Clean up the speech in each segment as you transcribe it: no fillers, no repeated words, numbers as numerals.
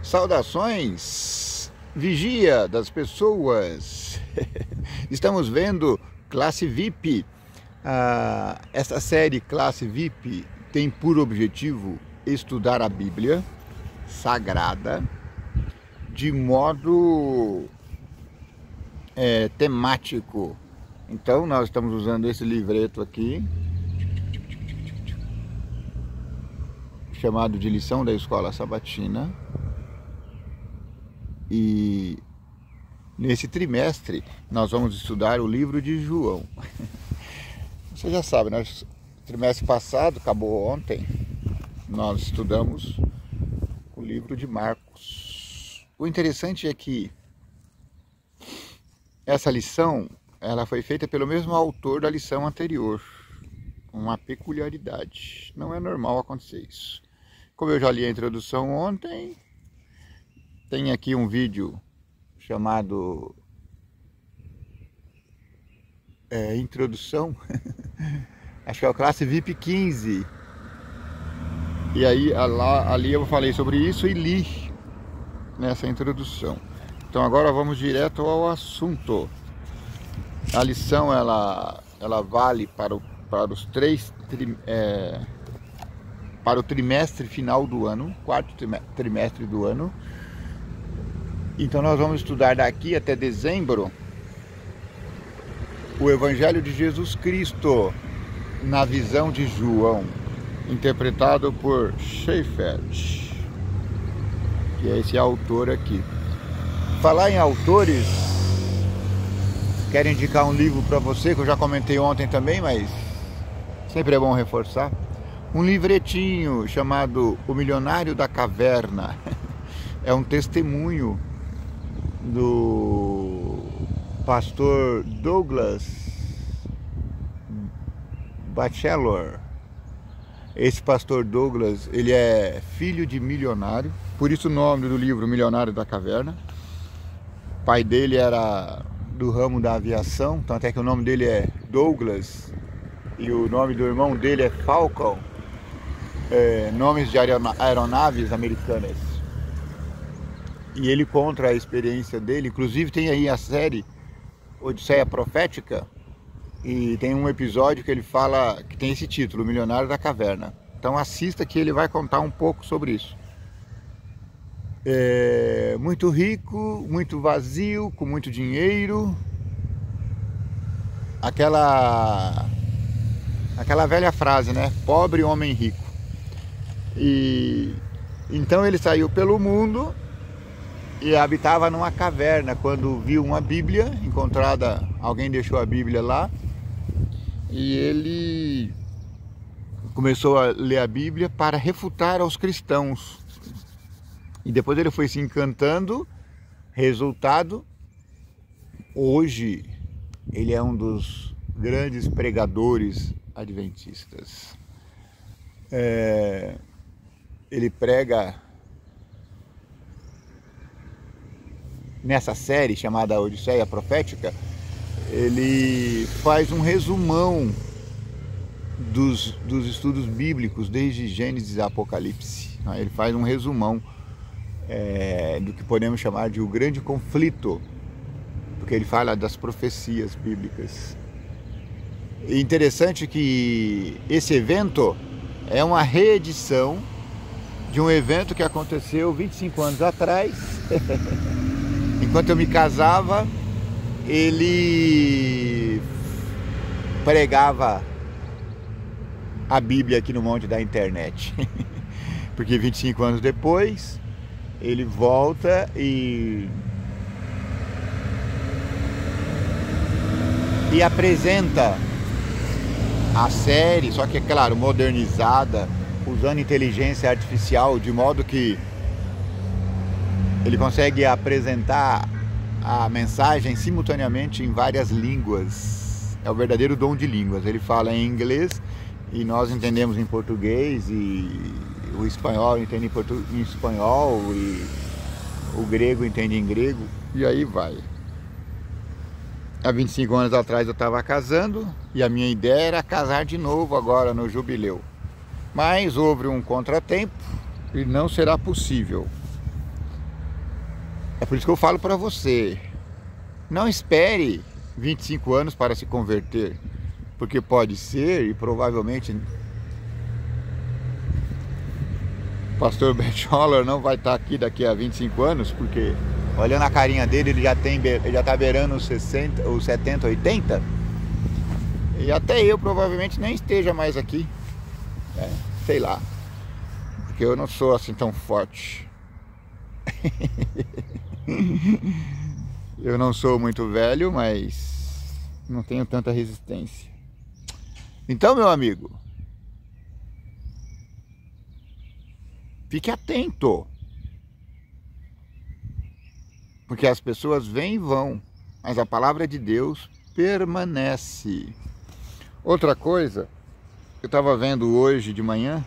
Saudações, vigia das pessoas. Estamos vendo Classe VIP. Esta série Classe VIP tem por objetivo estudar a Bíblia Sagrada de modo temático. Então nós estamos usando esse livreto aqui, chamado de Lição da Escola Sabatina. E nesse trimestre nós vamos estudar o livro de João. Você já sabe, né? Trimestre passado, acabou ontem, nós estudamos o livro de Marcos. O interessante é que essa lição, ela foi feita pelo mesmo autor da lição anterior. Uma peculiaridade. Não é normal acontecer isso. Como eu já li a introdução ontem, tem aqui um vídeo chamado Introdução. Acho que é o Classe VIP 15. E aí ali eu falei sobre isso e li nessa introdução. Então agora vamos direto ao assunto. A lição ela vale para o trimestre final do ano, quarto trimestre do ano. Então nós vamos estudar daqui até dezembro o Evangelho de Jesus Cristo na visão de João, interpretado por Seifert, que é esse autor aqui. Falar em autores, quero indicar um livro para você que eu já comentei ontem também, mas sempre é bom reforçar. Um livretinho chamado O Milionário da Caverna. É um testemunho do pastor Douglas Batchelor. Esse pastor Douglas, ele é filho de milionário, por isso o nome do livro Milionário da Caverna. O pai dele era do ramo da aviação, tanto é que o nome dele é Douglas e o nome do irmão dele é Falcon, nomes de aeronaves americanas. E ele conta a experiência dele, inclusive tem aí a série Odisseia Profética, e tem um episódio que ele fala, que tem esse título, Milionário da Caverna. Então assista que ele vai contar um pouco sobre isso. Muito rico, muito vazio, com muito dinheiro. Aquela velha frase, né? Pobre homem rico. E então ele saiu pelo mundo e habitava numa caverna quando viu uma Bíblia encontrada, alguém deixou a Bíblia lá, e ele começou a ler a Bíblia para refutar aos cristãos. E depois ele foi se encantando. Resultado, hoje ele é um dos grandes pregadores adventistas. Ele prega nessa série chamada Odisseia Profética. Ele faz um resumão dos estudos bíblicos desde Gênesis a Apocalipse. Ele faz um resumão do que podemos chamar de o grande conflito, porque ele fala das profecias bíblicas. E interessante que esse evento é uma reedição de um evento que aconteceu 25 anos atrás. Enquanto eu me casava, ele pregava a Bíblia aqui no monte da internet. Porque 25 anos depois, ele volta e apresenta a série, só que é claro, modernizada, usando inteligência artificial, de modo que ele consegue apresentar a mensagem simultaneamente em várias línguas. É o verdadeiro dom de línguas. Ele fala em inglês e nós entendemos em português, e o espanhol entende em espanhol, e o grego entende em grego, e aí vai. Há 25 anos atrás eu estava casando e a minha ideia era casar de novo agora no jubileu. Mas houve um contratempo e não será possível. É por isso que eu falo para você, não espere 25 anos para se converter, porque pode ser e provavelmente o pastor Betcholler não vai estar aqui daqui a 25 anos, porque olhando a carinha dele, ele já está beirando os 60, os 70, 80, e até eu provavelmente nem esteja mais aqui, né? Sei lá, porque eu não sou assim tão forte. Eu não sou muito velho, mas não tenho tanta resistência. Então, meu amigo, fique atento, porque as pessoas vêm e vão, mas a palavra de Deus permanece. Outra coisa, eu estava vendo hoje de manhã,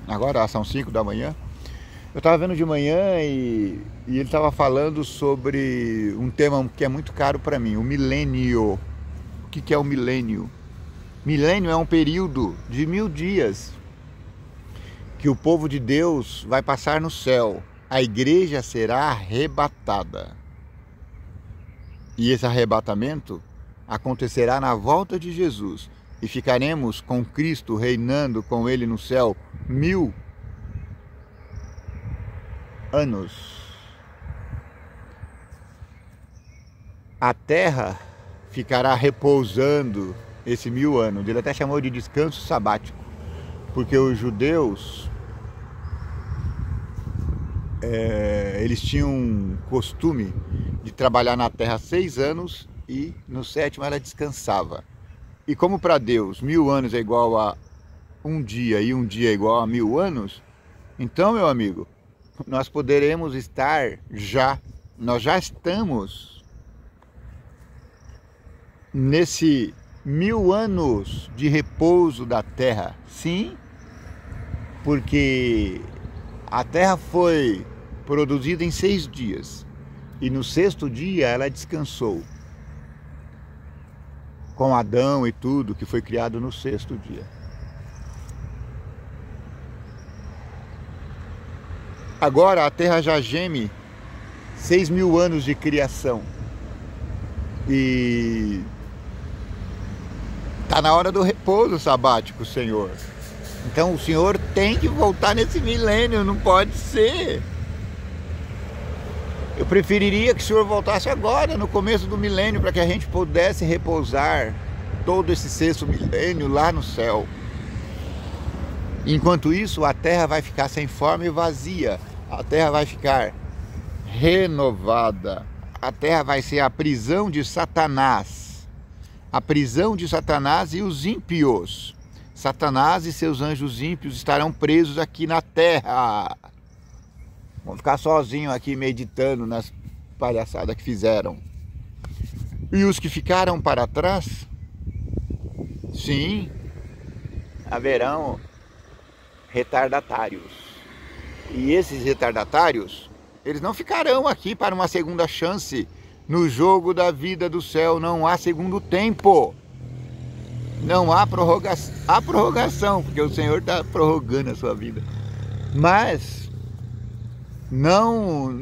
agora são 5 da manhã, eu estava vendo de manhã e ele estava falando sobre um tema que é muito caro para mim, o milênio. O que é o milênio? Milênio é um período de 1000 dias que o povo de Deus vai passar no céu. A igreja será arrebatada. E esse arrebatamento acontecerá na volta de Jesus. E ficaremos com Cristo reinando com Ele no céu 1000 anos. A terra ficará repousando esse 1000 anos. Ele até chamou de descanso sabático, porque os judeus eles tinham um costume de trabalhar na terra 6 anos e no 7º ela descansava. E como para Deus 1000 anos é igual a um dia e um dia é igual a 1000 anos, então, meu amigo, nós poderemos estar nós já estamos nesse 1000 anos de repouso da terra. Sim, porque a terra foi produzida em 6 dias e no 6º dia ela descansou, com Adão e tudo que foi criado no 6º dia. Agora a terra já geme 6.000 anos de criação e está na hora do repouso sabático, Senhor. Então o Senhor tem que voltar nesse milênio, não pode ser. Eu preferiria que o Senhor voltasse agora, no começo do milênio, para que a gente pudesse repousar todo esse 6º milênio lá no céu. Enquanto isso, a terra vai ficar sem forma e vazia. A terra vai ficar renovada. A terra vai ser a prisão de Satanás. A prisão de Satanás e os ímpios. Satanás e seus anjos ímpios estarão presos aqui na terra. Vão ficar sozinhos aqui meditando nas palhaçadas que fizeram. E os que ficaram para trás, sim, haverão retardatários. E esses retardatários, eles não ficarão aqui para uma segunda chance. No jogo da vida do céu não há segundo tempo. Não há prorrogação, porque o Senhor está prorrogando a sua vida. Mas não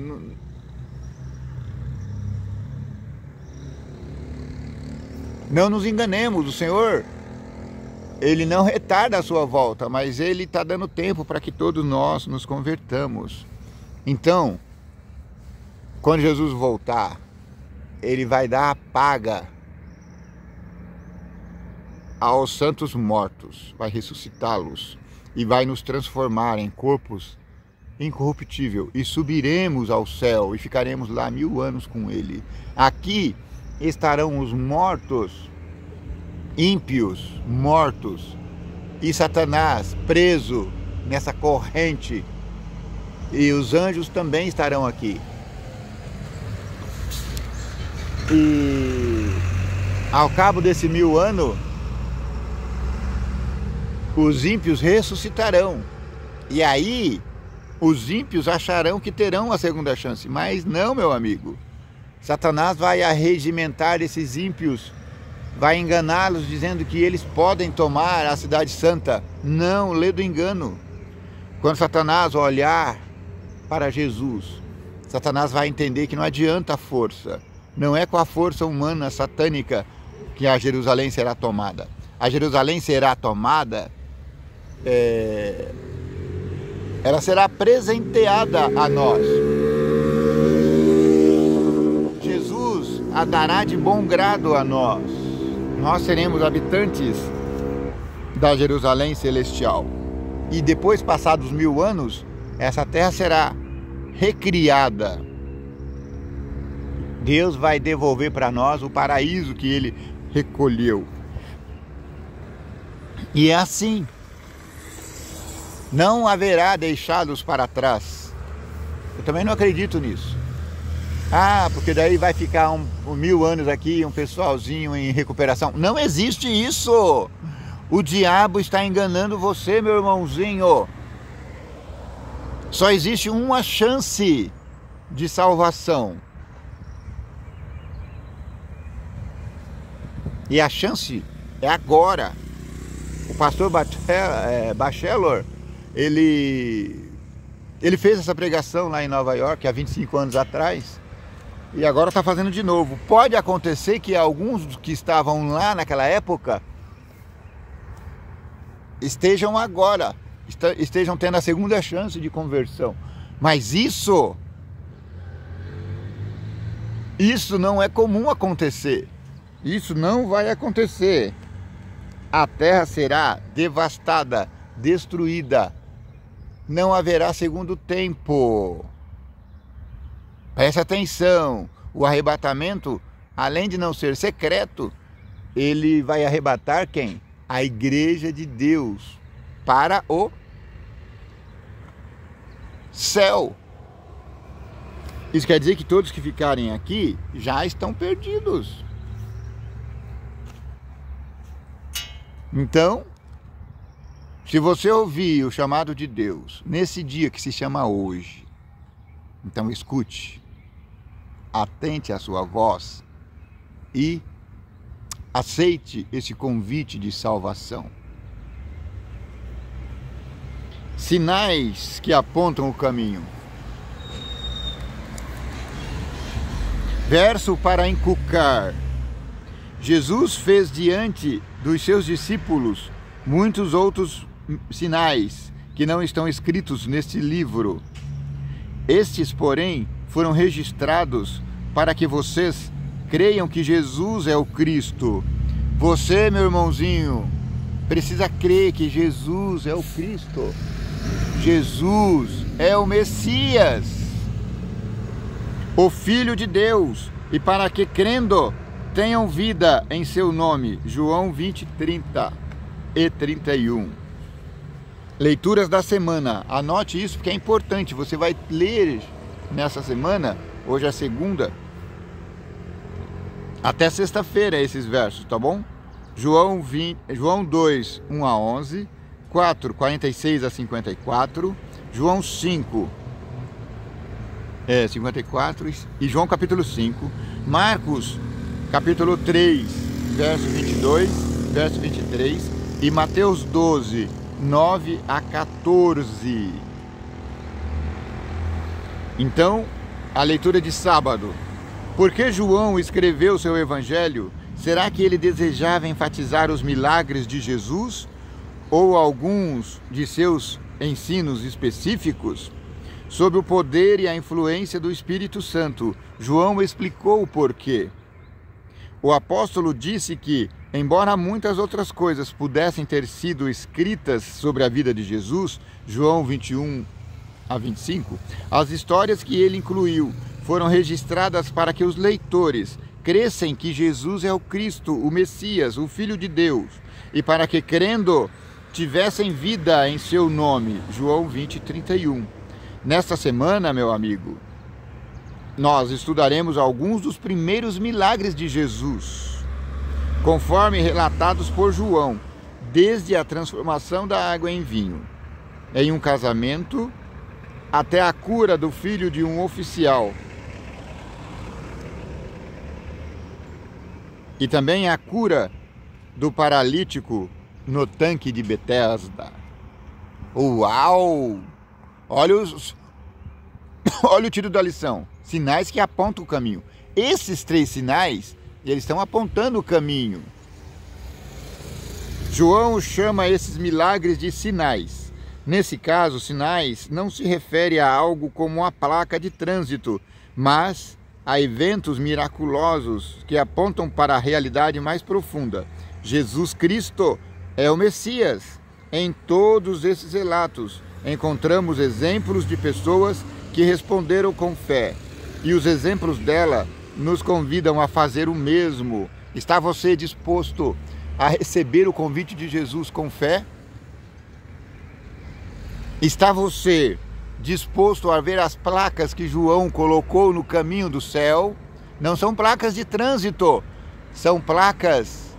nos enganemos, o Senhor, Ele não retarda a sua volta, mas Ele está dando tempo para que todos nós nos convertamos. Então, quando Jesus voltar, Ele vai dar a paga aos santos mortos, vai ressuscitá-los e vai nos transformar em corpos incorruptíveis e subiremos ao céu e ficaremos lá 1000 anos com Ele. Aqui estarão os mortos, ímpios, mortos, e Satanás preso nessa corrente, e os anjos também estarão aqui. E ao cabo desse 1000 anos, os ímpios ressuscitarão, e aí os ímpios acharão que terão a segunda chance, mas não, meu amigo. Satanás vai arregimentar esses ímpios, vai enganá-los dizendo que eles podem tomar a cidade santa. Não, lê do engano. Quando Satanás olhar para Jesus, Satanás vai entender que não adianta a força. Não é com a força humana satânica que a Jerusalém será tomada. A Jerusalém será tomada, ela será presenteada a nós. Jesus a dará de bom grado a nós. Nós seremos habitantes da Jerusalém celestial. E depois, passados 1000 anos, essa terra será recriada. Deus vai devolver para nós o paraíso que Ele recolheu. E é assim. Não haverá deixá-los para trás. Eu também não acredito nisso. Porque daí vai ficar 1000 anos aqui, um pessoalzinho em recuperação. Não existe isso. O diabo está enganando você, meu irmãozinho. Só existe uma chance de salvação. E a chance é agora. O pastor Batchelor, ele fez essa pregação lá em Nova York há 25 anos atrás. E agora está fazendo de novo. Pode acontecer que alguns que estavam lá naquela época estejam tendo a segunda chance de conversão. Mas isso não é comum acontecer. Isso não vai acontecer. A terra será devastada, destruída. Não haverá segundo tempo. Preste atenção. O arrebatamento, além de não ser secreto, ele vai arrebatar quem? A igreja de Deus para o céu. Isso quer dizer que todos que ficarem aqui já estão perdidos. Então, se você ouvir o chamado de Deus nesse dia que se chama hoje, então escute, atente à sua voz e aceite esse convite de salvação. Sinais que apontam o caminho. Verso para encucar. Jesus fez diante dos seus discípulos muitos outros sinais que não estão escritos neste livro. Estes, porém, foram registrados para que vocês creiam que Jesus é o Cristo. Você, meu irmãozinho, precisa crer que Jesus é o Cristo. Jesus é o Messias, o Filho de Deus, e para que crendo tenham vida em seu nome. João 20, 30 e 31. Leituras da semana. Anote isso porque é importante. Você vai ler nessa semana, hoje é segunda, até sexta-feira esses versos, tá bom? João 2, 1 a 11, 4, 46 a 54, João 5, 54 e João capítulo 5, Marcos capítulo 3, verso 22, verso 23 e Mateus 12, 9 a 14. Então, a leitura de sábado. Por que João escreveu seu evangelho? Será que ele desejava enfatizar os milagres de Jesus ou alguns de seus ensinos específicos? Sob o poder e a influência do Espírito Santo, João explicou o porquê. O apóstolo disse que, embora muitas outras coisas pudessem ter sido escritas sobre a vida de Jesus, João 21 a 25, as histórias que ele incluiu foram registradas para que os leitores crescem que Jesus é o Cristo, o Messias, o Filho de Deus, e para que, crendo, tivessem vida em seu nome. João 20, 31. Nesta semana, meu amigo, nós estudaremos alguns dos primeiros milagres de Jesus, conforme relatados por João, desde a transformação da água em vinho, em um casamento, até a cura do filho de um oficial, e também a cura do paralítico no tanque de Betesda. Uau! Olha Olha o título da lição: sinais que apontam o caminho. Esses 3 sinais, eles estão apontando o caminho. João chama esses milagres de sinais. Nesse caso, sinais não se refere a algo como uma placa de trânsito, mas a eventos miraculosos que apontam para a realidade mais profunda. Jesus Cristo é o Messias. Em todos esses relatos, encontramos exemplos de pessoas que responderam com fé. E os exemplos dela nos convidam a fazer o mesmo. Está você disposto a receber o convite de Jesus com fé? Está você disposto a ver as placas que João colocou no caminho do céu? Não são placas de trânsito, são placas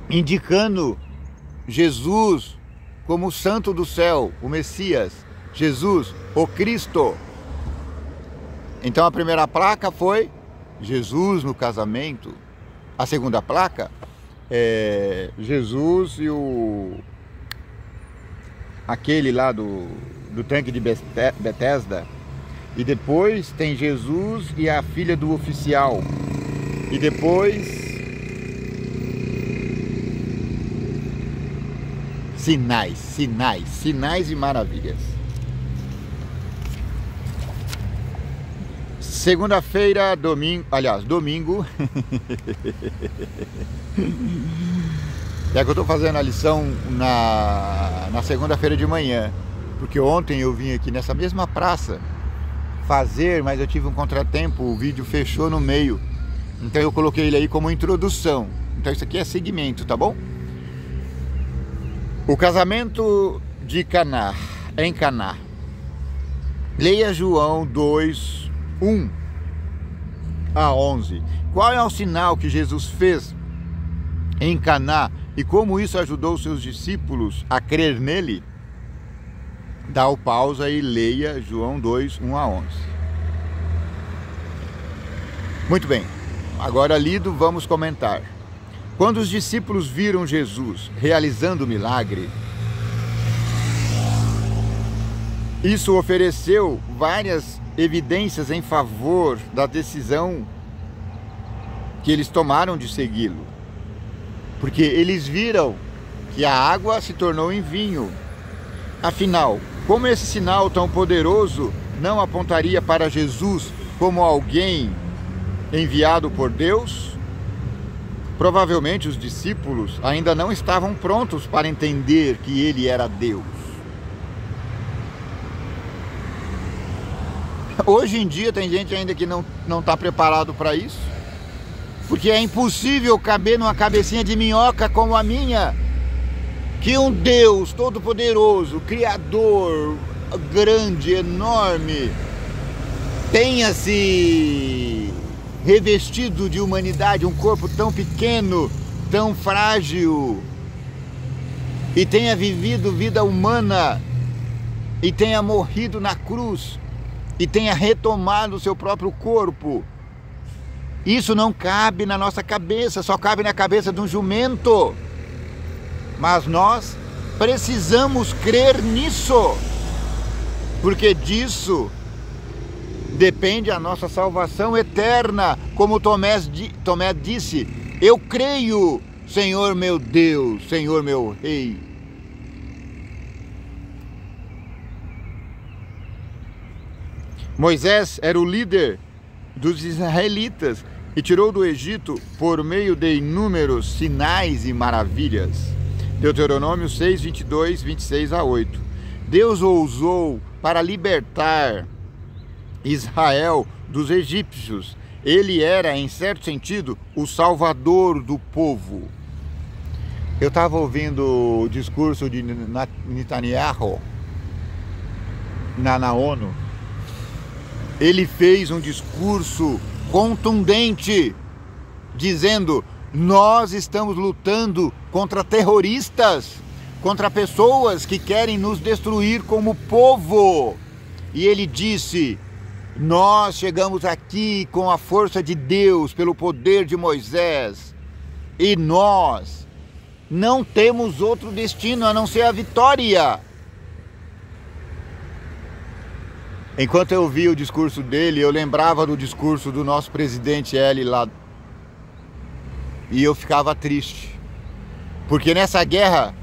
indicando Jesus como o Santo do céu, o Messias, Jesus, o Cristo. Então a primeira placa foi Jesus no casamento. A segunda placa é Jesus e aquele lá do tanque de Betesda. E depois tem Jesus e a filha do oficial. E depois sinais e maravilhas. Segunda-feira, domingo. É que eu estou fazendo a lição na segunda-feira de manhã, porque ontem eu vim aqui nessa mesma praça fazer, mas eu tive um contratempo, o vídeo fechou no meio, então eu coloquei ele aí como introdução. Então isso aqui é segmento, tá bom? O casamento de Caná, em Caná. Leia João 2, 1 a 11. Qual é o sinal que Jesus fez em Caná e como isso ajudou seus discípulos a crer nele? Dá o pausa e leia João 2, 1 a 11. Muito bem, agora lido, vamos comentar. Quando os discípulos viram Jesus realizando o milagre, isso ofereceu várias evidências em favor da decisão que eles tomaram de segui-lo. Porque eles viram que a água se tornou em vinho. Afinal, como esse sinal tão poderoso não apontaria para Jesus como alguém enviado por Deus? Provavelmente os discípulos ainda não estavam prontos para entender que ele era Deus. Hoje em dia tem gente ainda que não está preparado para isso, porque é impossível caber numa cabecinha de minhoca como a minha, que um Deus todo-poderoso, Criador, grande, enorme, tenha se revestido de humanidade, um corpo tão pequeno, tão frágil, e tenha vivido vida humana, e tenha morrido na cruz, e tenha retomado o seu próprio corpo. Isso não cabe na nossa cabeça, só cabe na cabeça de um jumento. Mas nós precisamos crer nisso, porque disso depende a nossa salvação eterna. Como Tomé disse: eu creio, Senhor meu Deus, Senhor meu Rei. Moisés era o líder dos israelitas e tirou do Egito por meio de inúmeros sinais e maravilhas. Deuteronômio 6, 22, 26 a 8. Deus o usou para libertar Israel dos egípcios. Ele era, em certo sentido, o salvador do povo. Eu estava ouvindo o discurso de Netanyahu na ONU. Ele fez um discurso contundente, dizendo: nós estamos lutando contra terroristas, contra pessoas que querem nos destruir como povo. E ele disse: nós chegamos aqui com a força de Deus, pelo poder de Moisés, e nós não temos outro destino a não ser a vitória. Enquanto eu via o discurso dele, eu lembrava do discurso do nosso presidente Eli lá. E eu ficava triste. Porque nessa guerra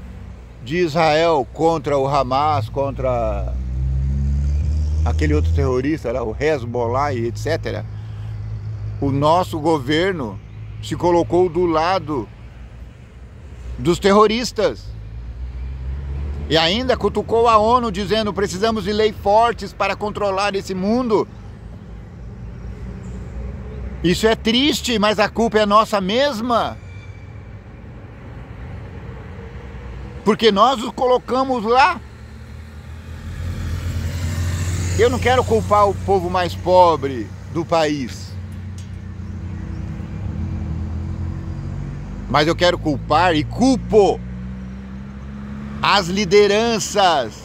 de Israel contra o Hamas, contra aquele outro terrorista, o Hezbollah e etc., o nosso governo se colocou do lado dos terroristas. E ainda cutucou a ONU dizendo: precisamos de leis fortes para controlar esse mundo. Isso é triste, mas a culpa é nossa mesma. Porque nós os colocamos lá. Eu não quero culpar o povo mais pobre do país. Mas eu quero culpar e culpo as lideranças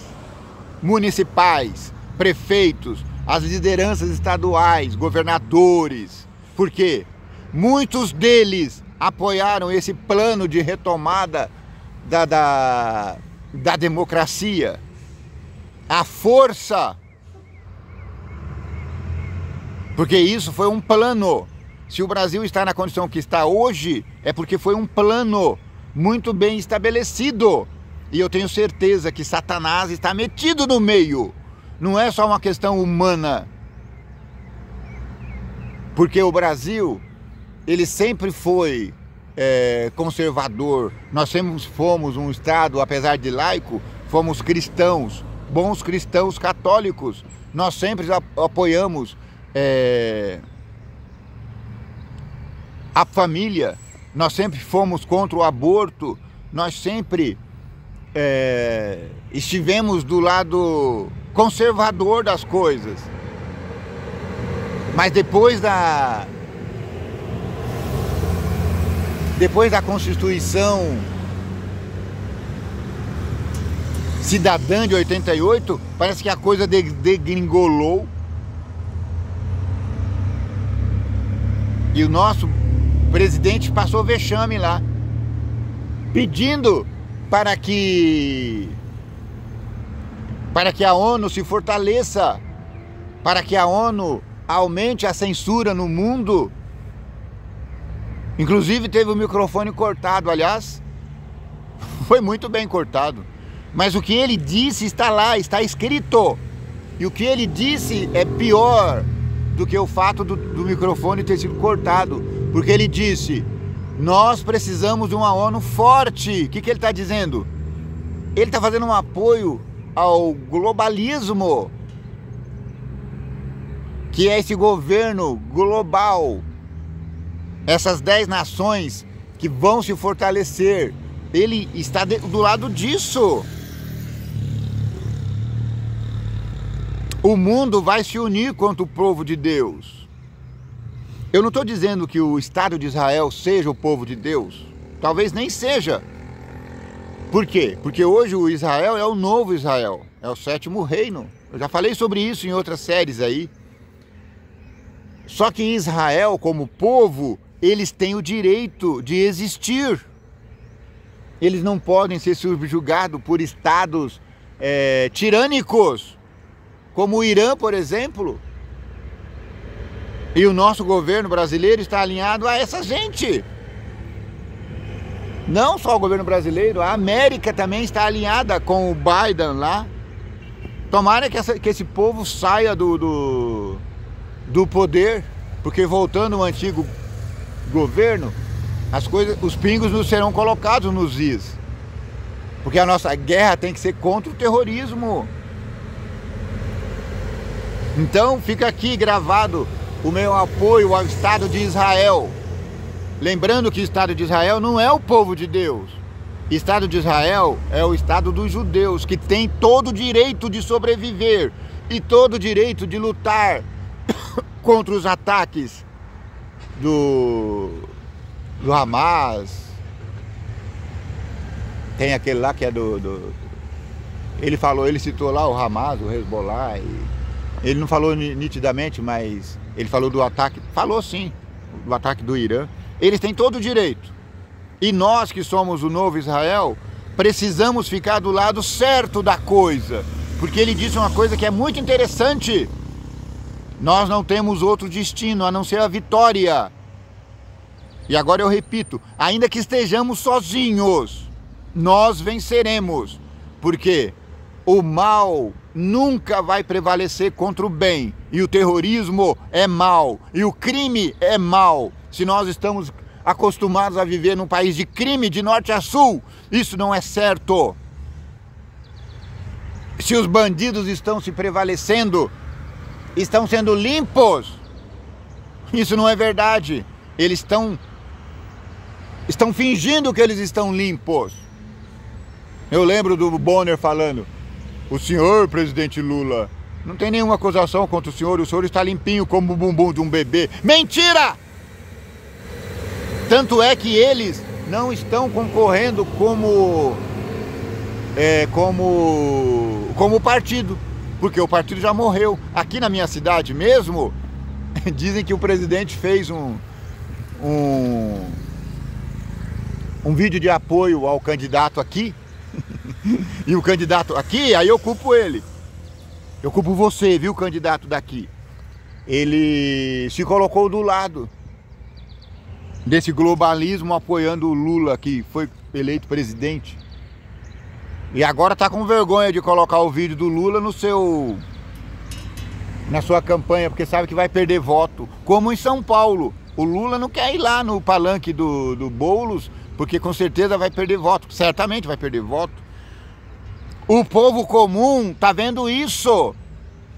municipais, prefeitos, as lideranças estaduais, governadores. Por quê? Muitos deles apoiaram esse plano de retomada da democracia. A força. Porque isso foi um plano. Se o Brasil está na condição que está hoje, é porque foi um plano muito bem estabelecido. E eu tenho certeza que Satanás está metido no meio. Não é só uma questão humana. Porque o Brasil, ele sempre foi conservador. Nós sempre fomos um Estado, apesar de laico, fomos cristãos, bons cristãos católicos. Nós sempre apoiamos a família. Nós sempre fomos contra o aborto. Nós sempre estivemos do lado conservador das coisas. Mas depois da Constituição Cidadã de 88, parece que a coisa degringolou. E o nosso presidente passou vexame lá, pedindo para que a ONU se fortaleça, para que a ONU aumente a censura no mundo. Inclusive teve o microfone cortado, aliás, foi muito bem cortado. Mas o que ele disse está lá, está escrito. E o que ele disse é pior do que o fato do microfone ter sido cortado. Porque ele disse: nós precisamos de uma ONU forte. O que ele está dizendo? Ele está fazendo um apoio ao globalismo, que é esse governo global, essas 10 nações que vão se fortalecer. Ele está do lado disso. O mundo vai se unir contra o povo de Deus. Eu não estou dizendo que o Estado de Israel seja o povo de Deus. Talvez nem seja. Por quê? Porque hoje o Israel é o novo Israel. É o 7º reino. Eu já falei sobre isso em outras séries aí. Só que Israel, como povo, eles têm o direito de existir. Eles não podem ser subjugados por estados tirânicos, como o Irã, por exemplo. E o nosso governo brasileiro está alinhado a essa gente. Não só o governo brasileiro, a América também está alinhada com o Biden lá. Tomara que esse povo saia do poder, porque voltando ao antigo governo, os pingos não serão colocados nos is. Porque a nossa guerra tem que ser contra o terrorismo. Então fica aqui gravado o meu apoio ao Estado de Israel. Lembrando que o Estado de Israel não é o povo de Deus. O Estado de Israel é o Estado dos judeus, que tem todo o direito de sobreviver e todo o direito de lutar contra os ataques do Hamas. Tem aquele lá que é ele citou lá o Hamas, o Hezbollah. Ele não falou nitidamente, mas ele falou do ataque. Falou sim, do ataque do Irã. Eles têm todo o direito. E nós que somos o novo Israel, precisamos ficar do lado certo da coisa. Porque ele disse uma coisa que é muito interessante. Nós não temos outro destino a não ser a vitória. E agora eu repito, ainda que estejamos sozinhos, nós venceremos. Porque o mal nunca vai prevalecer contra o bem. E o terrorismo é mal. E o crime é mal. Se nós estamos acostumados a viver num país de crime de norte a sul, isso não é certo. Se os bandidos estão se prevalecendo, estão sendo limpos, isso não é verdade. Eles estão fingindo que eles estão limpos. Eu lembro do Bonner falando: o senhor presidente Lula, não tem nenhuma acusação contra o senhor está limpinho como o bumbum de um bebê. Mentira! Tanto é que eles não estão concorrendo como partido, porque o partido já morreu. Aqui na minha cidade mesmo, dizem que o presidente fez um vídeo de apoio ao candidato aqui, e o candidato aqui, aí eu culpo ele. Eu culpo você, viu, candidato daqui. Ele se colocou do lado desse globalismo, apoiando o Lula, que foi eleito presidente. E agora tá com vergonha de colocar o vídeo do Lula na sua campanha, porque sabe que vai perder voto. Como em São Paulo, o Lula não quer ir lá no palanque do Boulos, porque com certeza vai perder voto, certamente vai perder voto. O povo comum tá vendo isso,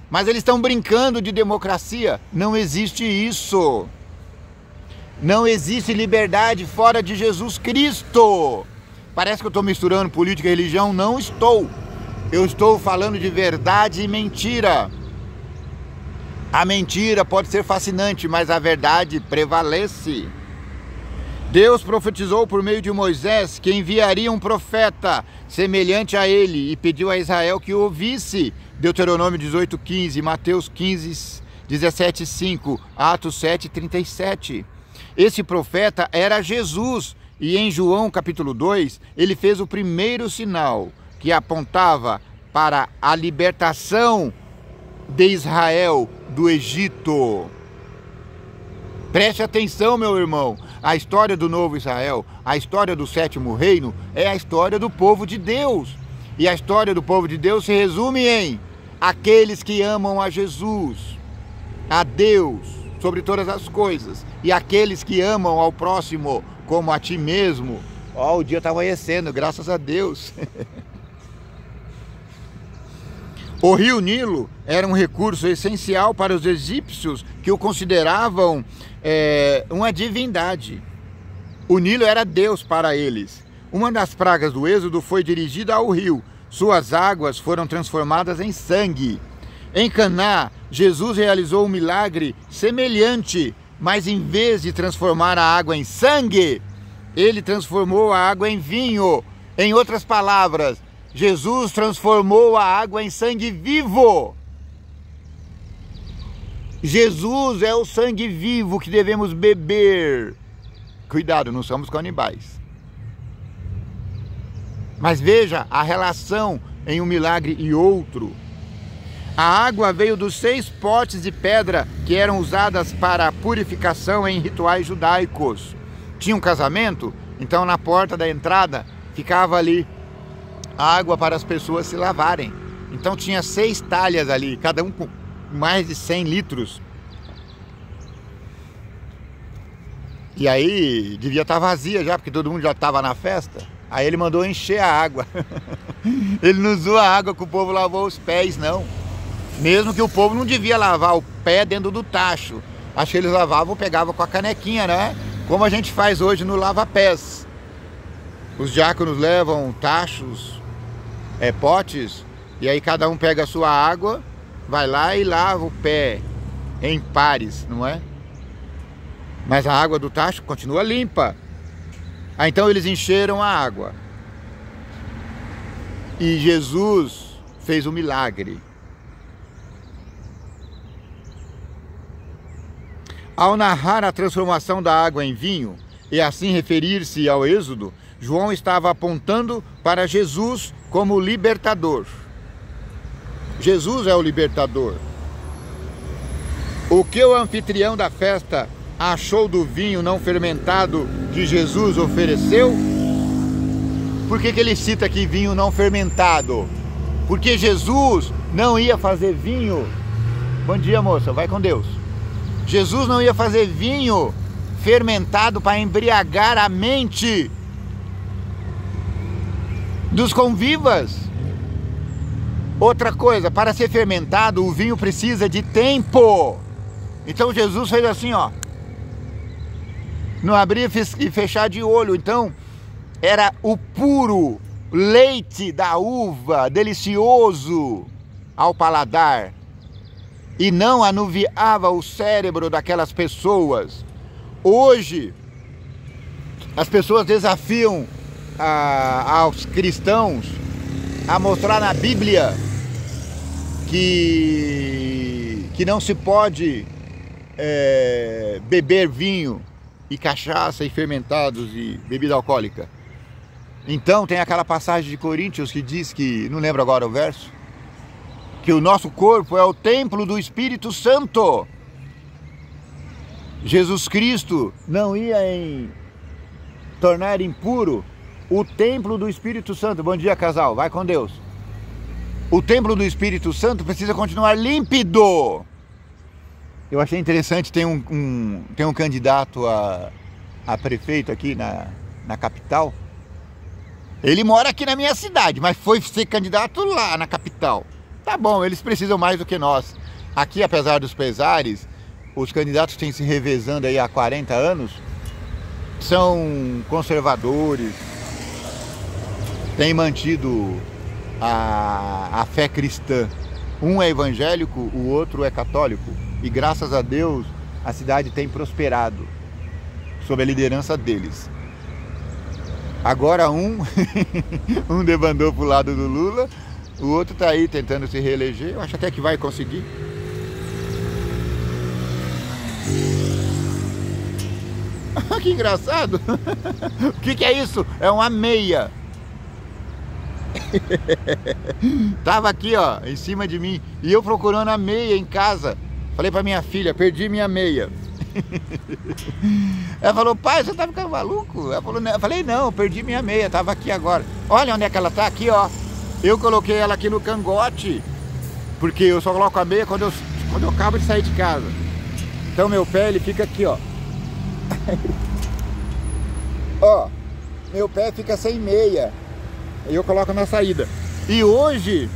mas eles estão brincando de democracia. Não existe isso. Não existe liberdade fora de Jesus Cristo. Parece que eu estou misturando política e religião. Não estou. Eu estou falando de verdade e mentira. A mentira pode ser fascinante, mas a verdade prevalece. Deus profetizou por meio de Moisés que enviaria um profeta semelhante a ele e pediu a Israel que o ouvisse. Deuteronômio 18:15, Mateus 17:5, Atos 7:37. Esse profeta era Jesus, e em João capítulo 2, ele fez o primeiro sinal que apontava para a libertação de Israel do Egito. Preste atenção, meu irmão, a história do novo Israel, a história do sétimo reino, é a história do povo de Deus. E a história do povo de Deus se resume em aqueles que amam a Jesus, a Deus, sobre todas as coisas, e aqueles que amam ao próximo como a ti mesmo. Ó, o dia está amanhecendo, graças a Deus. O rio Nilo era um recurso essencial para os egípcios, que o consideravam uma divindade. O Nilo era Deus para eles. Uma das pragas do Êxodo foi dirigida ao rio. Suas águas foram transformadas em sangue. Em Caná, Jesus realizou um milagre semelhante, mas em vez de transformar a água em sangue, ele transformou a água em vinho. Em outras palavras, Jesus transformou a água em sangue vivo. Jesus é o sangue vivo que devemos beber. Cuidado, não somos canibais. Mas veja a relação em um milagre e outro. A água veio dos 6 potes de pedra que eram usadas para a purificação em rituais judaicos. Tinha um casamento, então na porta da entrada ficava ali água para as pessoas se lavarem. Então tinha 6 talhas ali, cada um com mais de 100 litros. E aí devia estar vazia já, porque todo mundo já estava na festa. Aí ele mandou encher a água. Ele não usou a água que o povo lavou os pés, não. Mesmo que o povo não devia lavar o pé dentro do tacho. Acho que eles lavavam, pegavam com a canequinha, né? Como a gente faz hoje no lava-pés. Os diáconos levam tachos, potes, e aí cada um pega a sua água, vai lá e lava o pé em pares, não é? Mas a água do tacho continua limpa. Aí então eles encheram a água. E Jesus fez um milagre. Ao narrar a transformação da água em vinho, e assim referir-se ao Êxodo, João estava apontando para Jesus como libertador. Jesus é o libertador. O que o anfitrião da festa achou do vinho não fermentado que Jesus ofereceu? Por que ele cita aqui vinho não fermentado? Porque Jesus não ia fazer vinho. Bom dia, moça, vai com Deus. Jesus não ia fazer vinho fermentado para embriagar a mente dos convivas. Outra coisa, para ser fermentado, o vinho precisa de tempo. Então Jesus fez assim, ó, não abrir e fechar de olho. Então era o puro leite da uva, delicioso ao paladar, e não anuviava o cérebro daquelas pessoas. Hoje as pessoas desafiam aos cristãos a mostrar na Bíblia que não se pode beber vinho e cachaça e fermentados e bebida alcoólica. Então tem aquela passagem de Coríntios que diz que, não lembro agora o verso, que o nosso corpo é o templo do Espírito Santo. Jesus Cristo não ia tornar impuro o templo do Espírito Santo. Bom dia, casal, vai com Deus. O templo do Espírito Santo precisa continuar límpido. Eu achei interessante, tem um candidato a prefeito aqui na capital. Ele mora aqui na minha cidade, mas foi ser candidato lá na capital. Tá bom, eles precisam mais do que nós. Aqui, apesar dos pesares, os candidatos têm se revezando aí há 40 anos, são conservadores, têm mantido a fé cristã. Um é evangélico, o outro é católico. E graças a Deus a cidade tem prosperado sob a liderança deles. Agora um debandou pro lado do Lula, o outro tá aí tentando se reeleger. Eu acho até que vai conseguir. Que engraçado. O que é isso? É uma meia. Tava aqui, ó, em cima de mim, e eu procurando a meia em casa. Falei pra minha filha, perdi minha meia. Ela falou, pai, você tá ficando maluco? Eu falei, não, perdi minha meia, tava aqui agora. Olha onde é que ela tá, aqui, ó. Eu coloquei ela aqui no cangote, porque eu só coloco a meia quando eu acabo de sair de casa. Então meu pé, ele fica aqui, ó. Ó, meu pé fica sem meia. Aí eu coloco na saída. E hoje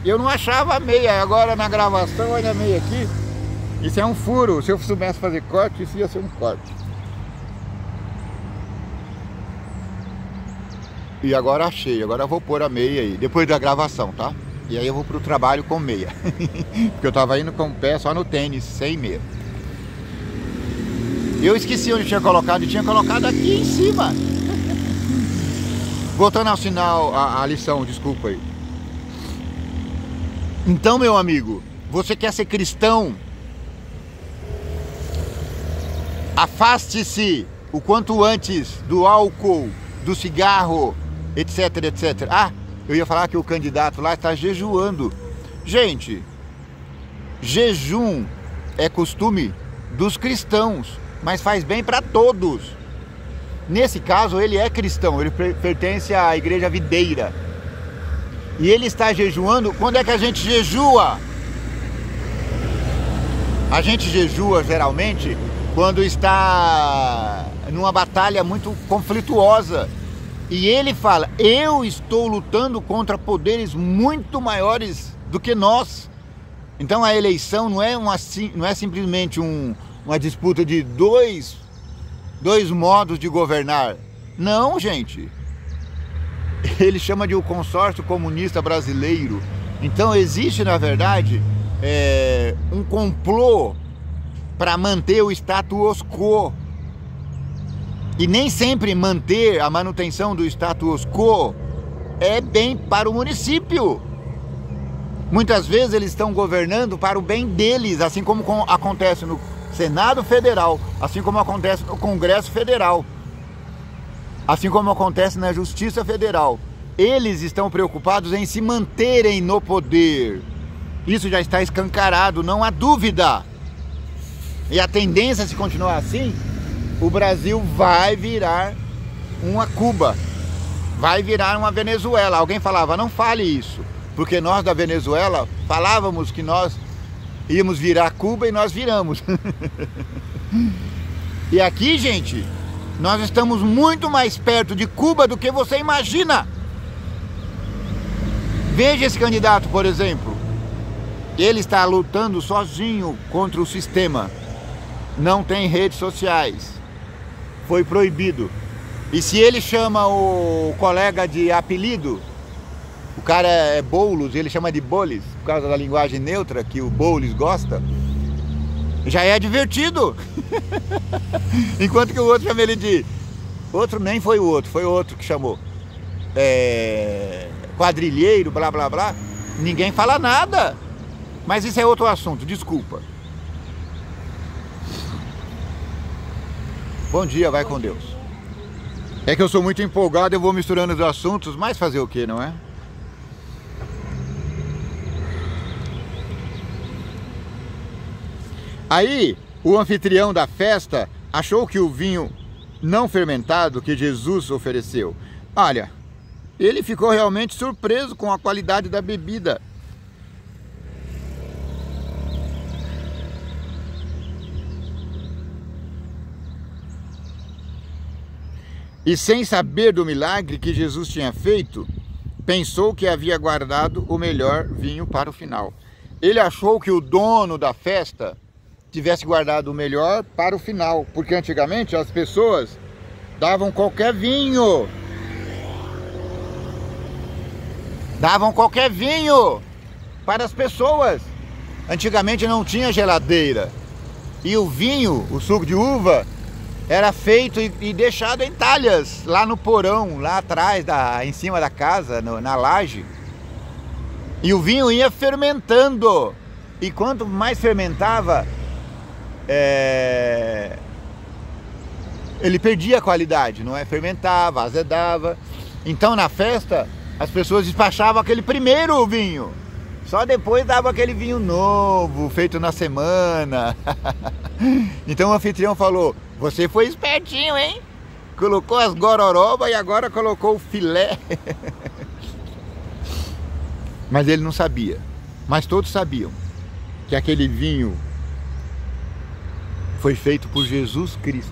eu não achava a meia. Agora na gravação, olha a meia aqui. Isso é um furo. Se eu soubesse fazer corte, isso ia ser um corte. E agora achei. Agora eu vou pôr a meia aí, depois da gravação, tá? E aí eu vou pro trabalho com meia. Porque eu tava indo com o pé só no tênis, sem meia. Eu esqueci onde tinha colocado, e tinha colocado aqui em cima. Voltando ao sinal, a lição, desculpa aí. Então, meu amigo, você quer ser cristão? Afaste-se o quanto antes do álcool, do cigarro, etc, etc. Ah, eu ia falar que o candidato lá está jejuando. Gente, jejum é costume dos cristãos, mas faz bem para todos. Nesse caso, ele é cristão, ele pertence à igreja videira. E ele está jejuando. Quando é que a gente jejua? A gente jejua geralmente quando está numa batalha muito conflituosa. E ele fala, eu estou lutando contra poderes muito maiores do que nós. Então a eleição não é simplesmente uma disputa de dois modos de governar. Não, gente. Ele chama de o consórcio comunista brasileiro. Então existe, na verdade, um complô para manter o status quo. E nem sempre manter a manutenção do status quo é bem para o município. Muitas vezes eles estão governando para o bem deles, assim como acontece no Senado Federal, assim como acontece no Congresso Federal, assim como acontece na Justiça Federal. Eles estão preocupados em se manterem no poder. Isso já está escancarado, não há dúvida. e a tendência, se continuar assim, o Brasil vai virar uma Cuba, vai virar uma Venezuela. Alguém falava, não fale isso, porque nós da Venezuela falávamos que nós íamos virar Cuba e nós viramos. E aqui, gente, nós estamos muito mais perto de Cuba do que você imagina. Veja esse candidato, por exemplo. Ele está lutando sozinho contra o sistema. Não tem redes sociais. Foi proibido. E se ele chama o colega de apelido, o cara é Boulos, ele chama de Bolis, por causa da linguagem neutra que o Boulos gosta, já é divertido. Enquanto que o outro chama ele de... Outro nem foi o outro, foi o outro que chamou. Quadrilheiro, blá blá blá. Ninguém fala nada. Mas isso é outro assunto, desculpa. Bom dia, vai com Deus. É que eu sou muito empolgado, eu vou misturando os assuntos, mas fazer o que, não é? Aí, o anfitrião da festa achou que o vinho não fermentado que Jesus ofereceu, olha, ele ficou realmente surpreso com a qualidade da bebida. E sem saber do milagre que Jesus tinha feito, pensou que havia guardado o melhor vinho para o final. Ele achou que o dono da festa tivesse guardado o melhor para o final, porque antigamente as pessoas davam qualquer vinho. Davam qualquer vinho para as pessoas. Antigamente não tinha geladeira. E o vinho, o suco de uva, era feito e deixado em talhas, lá no porão, lá atrás, em cima da casa, na laje. E o vinho ia fermentando. E quanto mais fermentava, ele perdia a qualidade, não é? Fermentava, azedava. Então na festa, as pessoas despachavam aquele primeiro vinho. Só depois dava aquele vinho novo, feito na semana. Então o anfitrião falou, você foi espertinho, hein? Colocou as gororoba e agora colocou o filé. Mas ele não sabia. Mas todos sabiam que aquele vinho foi feito por Jesus Cristo.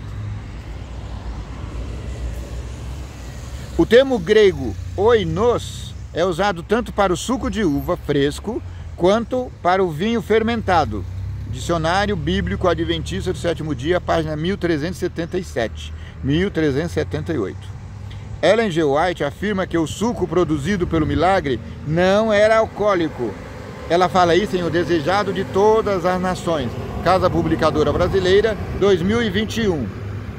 O termo grego oinos é usado tanto para o suco de uva fresco quanto para o vinho fermentado. Dicionário Bíblico Adventista do Sétimo Dia, página 1377, 1378. Ellen G. White afirma que o suco produzido pelo milagre não era alcoólico. Ela fala isso em O Desejado de Todas as Nações, Casa Publicadora Brasileira, 2021,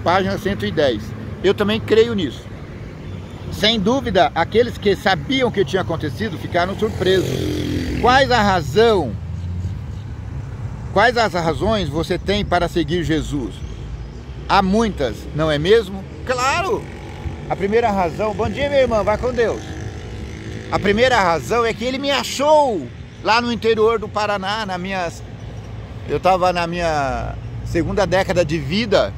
página 110. Eu também creio nisso. Sem dúvida, aqueles que sabiam o que tinha acontecido ficaram surpresos. Quais as razões você tem para seguir Jesus? Há muitas, não é mesmo? Claro! A primeira razão... Bom dia, minha irmã, vai com Deus. A primeira razão é que ele me achou lá no interior do Paraná, eu estava na minha segunda década de vida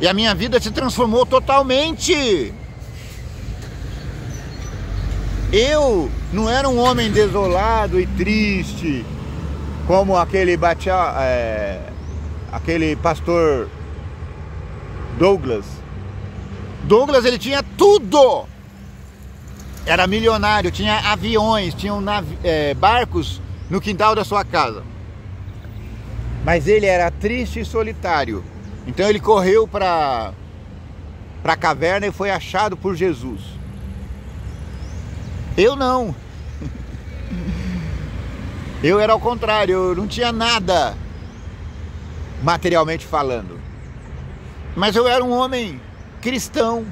e a minha vida se transformou totalmente. Eu não era um homem desolado e triste, como aquele pastor Douglas. Douglas, ele tinha tudo. Era milionário, tinha aviões, tinha barcos no quintal da sua casa. Mas ele era triste e solitário. Então ele correu para a caverna e foi achado por Jesus. Eu não. Eu era ao contrário, eu não tinha nada materialmente falando. Mas eu era um homem cristão,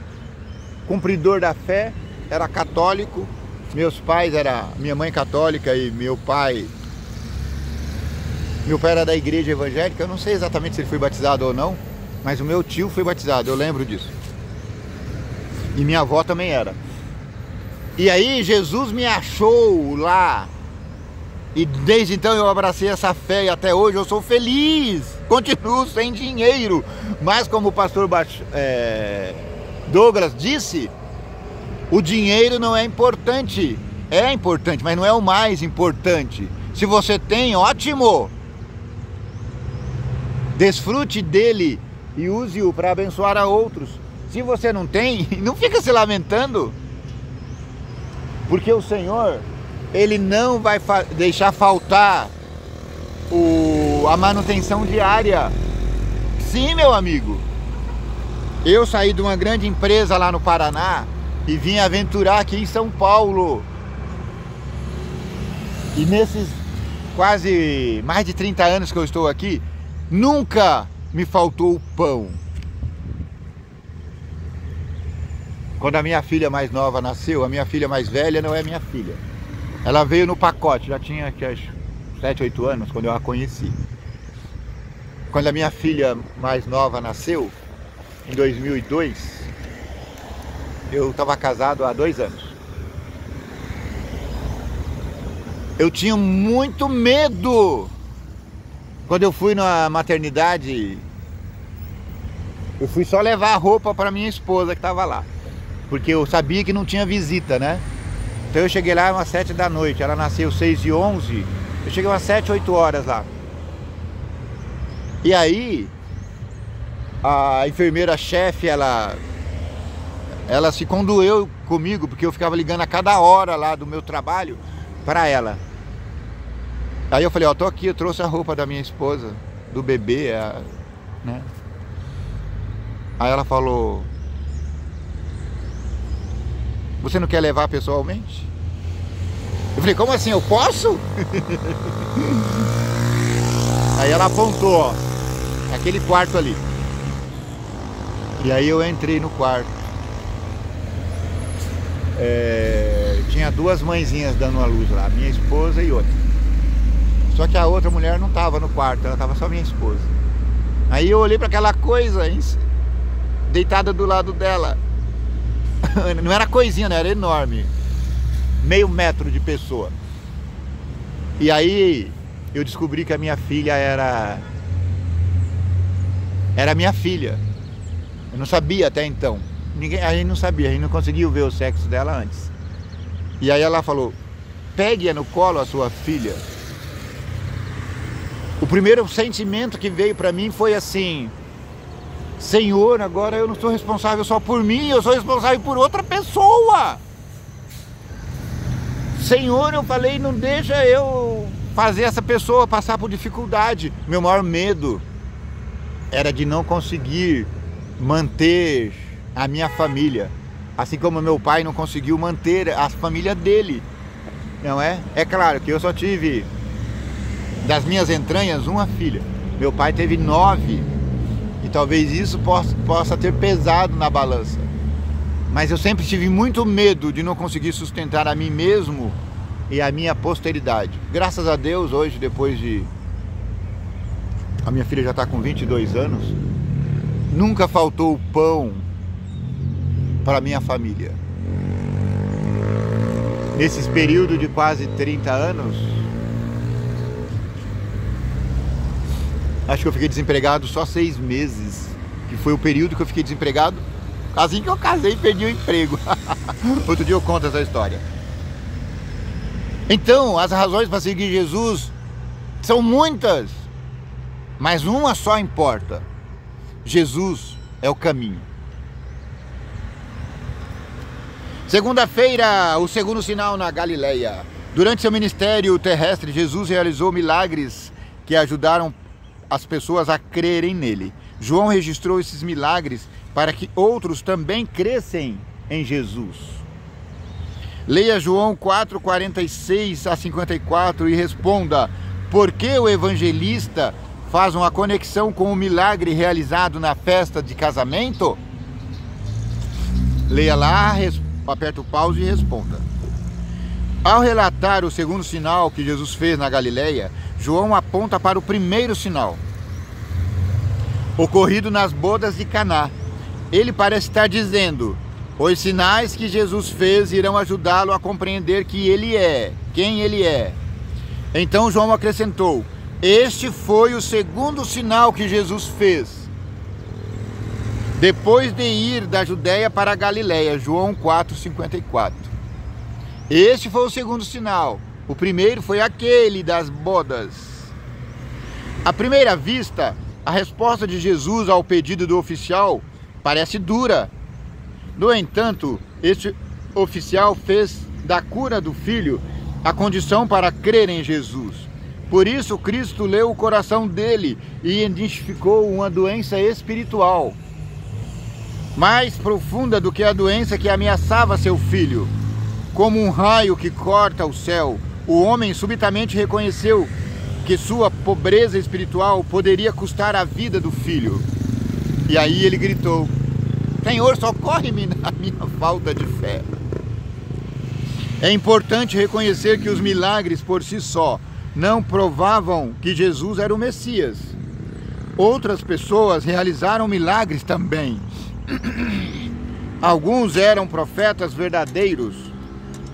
cumpridor da fé, era católico. Minha mãe católica e meu pai era da igreja evangélica. Eu não sei exatamente se ele foi batizado ou não, mas o meu tio foi batizado, eu lembro disso. E minha avó também era. E aí Jesus me achou lá. E desde então eu abracei essa fé e até hoje eu sou feliz. continuo sem dinheiro. Mas como o pastor Douglas disse, o dinheiro não é importante. É importante, mas não é o mais importante. Se você tem, ótimo. Desfrute dele e use-o para abençoar a outros. Se você não tem, não fica se lamentando. Porque o Senhor, Ele não vai deixar faltar a manutenção diária. Sim, meu amigo. Eu saí de uma grande empresa lá no Paraná e vim aventurar aqui em São Paulo. E nesses quase mais de 30 anos que eu estou aqui, nunca me faltou o pão. Quando a minha filha mais nova nasceu, a minha filha mais velha não é minha filha. Ela veio no pacote, já tinha acho, 7, 8 anos quando eu a conheci. Quando a minha filha mais nova nasceu, em 2002, eu estava casado há 2 anos. Eu tinha muito medo. Quando eu fui na maternidade, eu fui só levar a roupa para minha esposa que estava lá. Porque eu sabia que não tinha visita, né? Então eu cheguei lá umas 7 da noite, ela nasceu 6h11, eu cheguei umas 7, 8 horas lá. E aí, a enfermeira-chefe, ela se condoeu comigo, porque eu ficava ligando a cada hora lá do meu trabalho para ela. Aí eu falei, ó, tô aqui, eu trouxe a roupa da minha esposa, do bebê, né? Aí ela falou, você não quer levar pessoalmente? Eu falei, como assim, eu posso? Aí ela apontou, ó, aquele quarto ali. E aí eu entrei no quarto. Tinha 2 mãezinhas dando a luz lá, minha esposa e outra. Só que a outra mulher não estava no quarto, ela estava só minha esposa. Aí eu olhei para aquela coisa deitada do lado dela. Não era coisinha, né? Era enorme. Meio metro de pessoa. E aí eu descobri que a minha filha era minha filha. Eu não sabia até então. A gente não sabia, a gente não conseguiu ver o sexo dela antes. E aí ela falou, pegue no colo a sua filha. O primeiro sentimento que veio para mim foi assim, Senhor, agora eu não sou responsável só por mim, eu sou responsável por outra pessoa. Senhor, eu falei, não deixa eu fazer essa pessoa passar por dificuldade. Meu maior medo era de não conseguir manter a minha família, assim como meu pai não conseguiu manter a família dele, não é? É claro que eu só tive das minhas entranhas uma filha, meu pai teve 9, e talvez isso possa ter pesado na balança, mas eu sempre tive muito medo de não conseguir sustentar a mim mesmo e a minha posteridade. Graças a Deus, hoje, depois de... a minha filha já está com 22 anos, nunca faltou pão para a minha família. Nesses períodos de quase 30 anos, acho que eu fiquei desempregado só 6 meses, que foi o período que eu fiquei desempregado, assim que eu casei e perdi o emprego. Outro dia eu conto essa história. Então, as razões para seguir Jesus são muitas, mas uma só importa: Jesus é o caminho. Segunda-feira, o segundo sinal na Galileia. Durante seu ministério terrestre, Jesus realizou milagres que ajudaram as pessoas a crerem nele. João registrou esses milagres para que outros também crescem em Jesus. Leia João 4, 46 a 54 e responda: por que o evangelista faz uma conexão com o milagre realizado na festa de casamento? Leia lá, aperta o pause e responda. Ao relatar o segundo sinal que Jesus fez na Galileia, João aponta para o primeiro sinal, ocorrido nas bodas de Caná. Ele parece estar dizendo: os sinais que Jesus fez irão ajudá-lo a compreender quem ele é. Então João acrescentou: Este foi o segundo sinal que Jesus fez depois de ir da Judéia para a Galiléia, João 4,54. Este foi o segundo sinal. O primeiro foi aquele das bodas. À primeira vista, a resposta de Jesus ao pedido do oficial parece dura. No entanto, este oficial fez da cura do filho a condição para crer em Jesus. Por isso, Cristo leu o coração dele e identificou uma doença espiritual mais profunda do que a doença que ameaçava seu filho. Como um raio que corta o céu, o homem subitamente reconheceu que sua pobreza espiritual poderia custar a vida do filho. E aí ele gritou: Senhor, socorre-me na minha falta de fé. É importante reconhecer que os milagres por si só não provavam que Jesus era o Messias. Outras pessoas realizaram milagres também. Alguns eram profetas verdadeiros,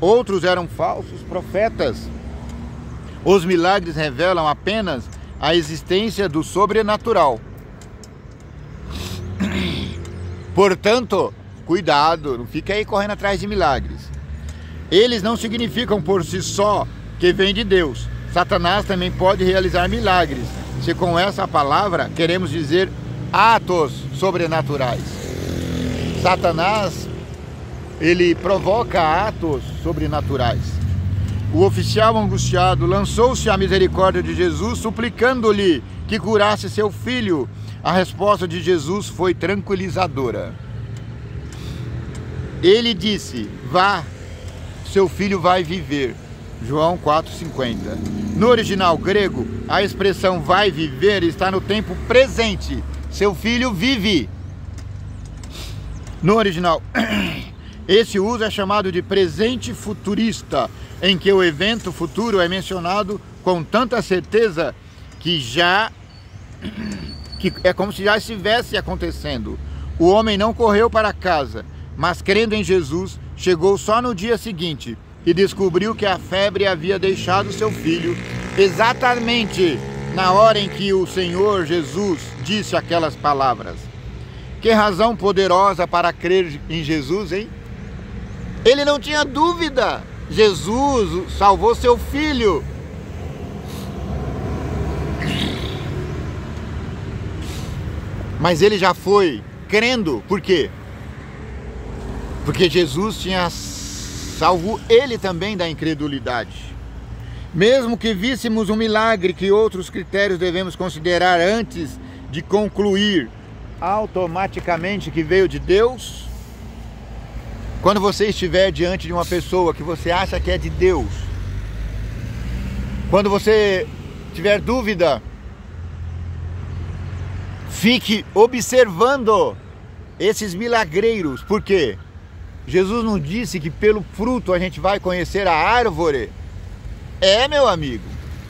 outros eram falsos profetas. Os milagres revelam apenas a existência do sobrenatural. Portanto, cuidado, não fique aí correndo atrás de milagres. Eles não significam por si só que vem de Deus. Satanás também pode realizar milagres, se com essa palavra queremos dizer atos sobrenaturais. Satanás, ele provoca atos sobrenaturais. O oficial angustiado lançou-se à misericórdia de Jesus, suplicando-lhe que curasse seu filho. A resposta de Jesus foi tranquilizadora. Ele disse: vá, seu filho vai viver. João 4,50. No original grego, a expressão vai viver está no tempo presente. Seu filho vive. No original, esse uso é chamado de presente futurista, em que o evento futuro é mencionado com tanta certeza que é como se já estivesse acontecendo. O homem não correu para casa, mas crendo em Jesus, chegou só no dia seguinte e descobriu que a febre havia deixado seu filho exatamente na hora em que o Senhor Jesus disse aquelas palavras. Que razão poderosa para crer em Jesus, hein? Ele não tinha dúvida. Jesus salvou seu filho. Mas ele já foi crendo. Por quê? Porque Jesus tinha salvo ele também da incredulidade. Mesmo que víssemos um milagre, que outros critérios devemos considerar antes de concluir automaticamente que veio de Deus? Quando você estiver diante de uma pessoa que você acha que é de Deus, quando você tiver dúvida, fique observando esses milagreiros. Por quê? Jesus não disse que pelo fruto a gente vai conhecer a árvore? É, meu amigo,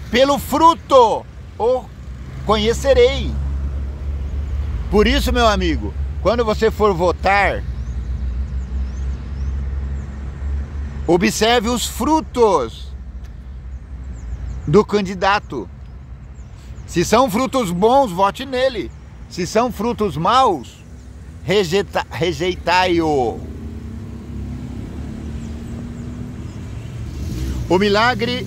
pelo fruto o conhecerei. Por isso, meu amigo, quando você for votar, observe os frutos do candidato. Se são frutos bons, vote nele. Se são frutos maus, rejeitai-o. O milagre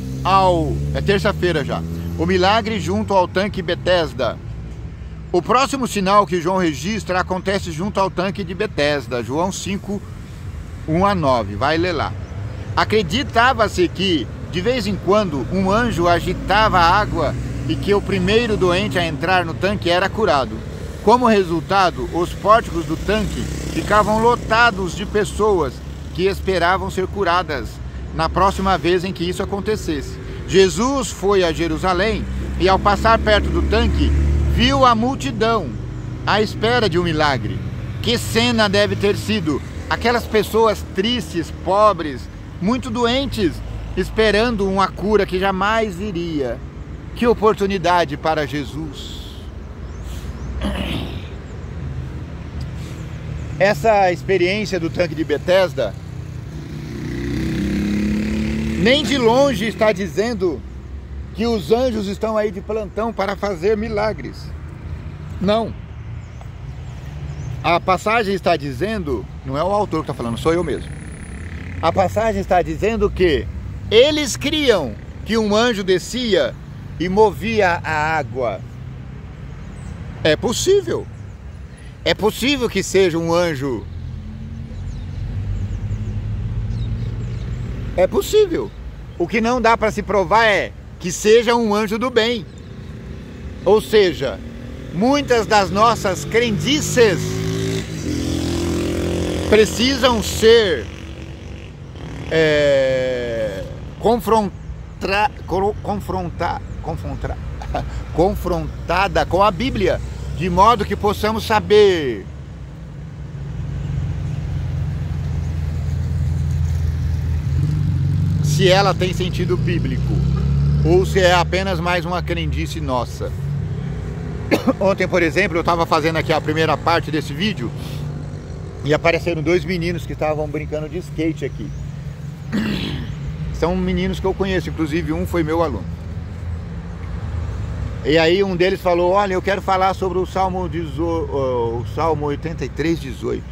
é terça-feira já. O milagre junto ao tanque Betesda. O próximo sinal que João registra acontece junto ao tanque de Betesda, João 5, 1-9. Vai ler lá. Acreditava-se que, de vez em quando, um anjo agitava a água e que o primeiro doente a entrar no tanque era curado. Como resultado, os pórticos do tanque ficavam lotados de pessoas que esperavam ser curadas na próxima vez em que isso acontecesse. Jesus foi a Jerusalém e, ao passar perto do tanque, viu a multidão à espera de um milagre. Que cena deve ter sido! Aquelas pessoas tristes, pobres, muito doentes, esperando uma cura que jamais viria. Que oportunidade para Jesus! Essa experiência do tanque de Betesda nem de longe está dizendo que os anjos estão aí de plantão para fazer milagres. Não. A passagem está dizendo, não é o autor que está falando, sou eu mesmo. A passagem está dizendo que eles criam que um anjo descia e movia a água. É possível. É possível que seja um anjo. É possível. O que não dá para se provar é que seja um anjo do bem. Ou seja, muitas das nossas crendices precisam ser confrontada com a Bíblia, de modo que possamos saber se ela tem sentido bíblico ou se é apenas mais uma crendice nossa. Ontem, por exemplo, eu estava fazendo aqui a primeira parte desse vídeo e apareceram dois meninos que estavam brincando de skate aqui. São meninos que eu conheço, inclusive um foi meu aluno. E aí um deles falou: olha, eu quero falar sobre o Salmo 83, 18.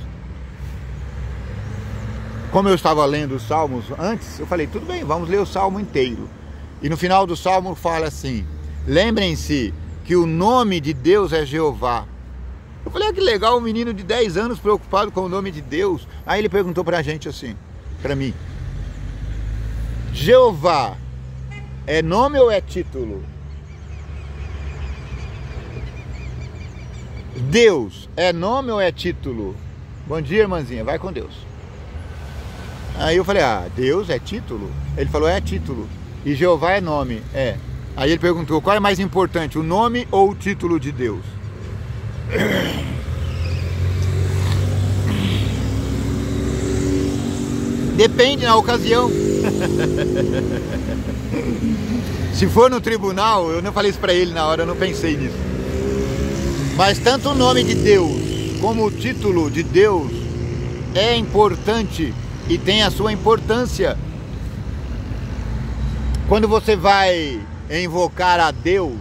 Como eu estava lendo os Salmos antes, eu falei, tudo bem, vamos ler o Salmo inteiro. E no final do Salmo fala assim: lembrem-se que o nome de Deus é Jeová. Eu falei, que legal, um menino de 10 anos preocupado com o nome de Deus. Aí ele perguntou pra gente assim, pra mim: Jeová é nome ou é título? Deus é nome ou é título? Bom dia, irmãzinha, vai com Deus. Aí eu falei, Deus é título? Ele falou, é título. E Jeová é nome, é. Aí ele perguntou, qual é mais importante, o nome ou o título de Deus? Depende na ocasião. Se for no tribunal, eu não falei isso pra ele na hora, eu não pensei nisso. Mas tanto o nome de Deus como o título de Deus é importante e tem a sua importância. Quando você vai invocar a Deus,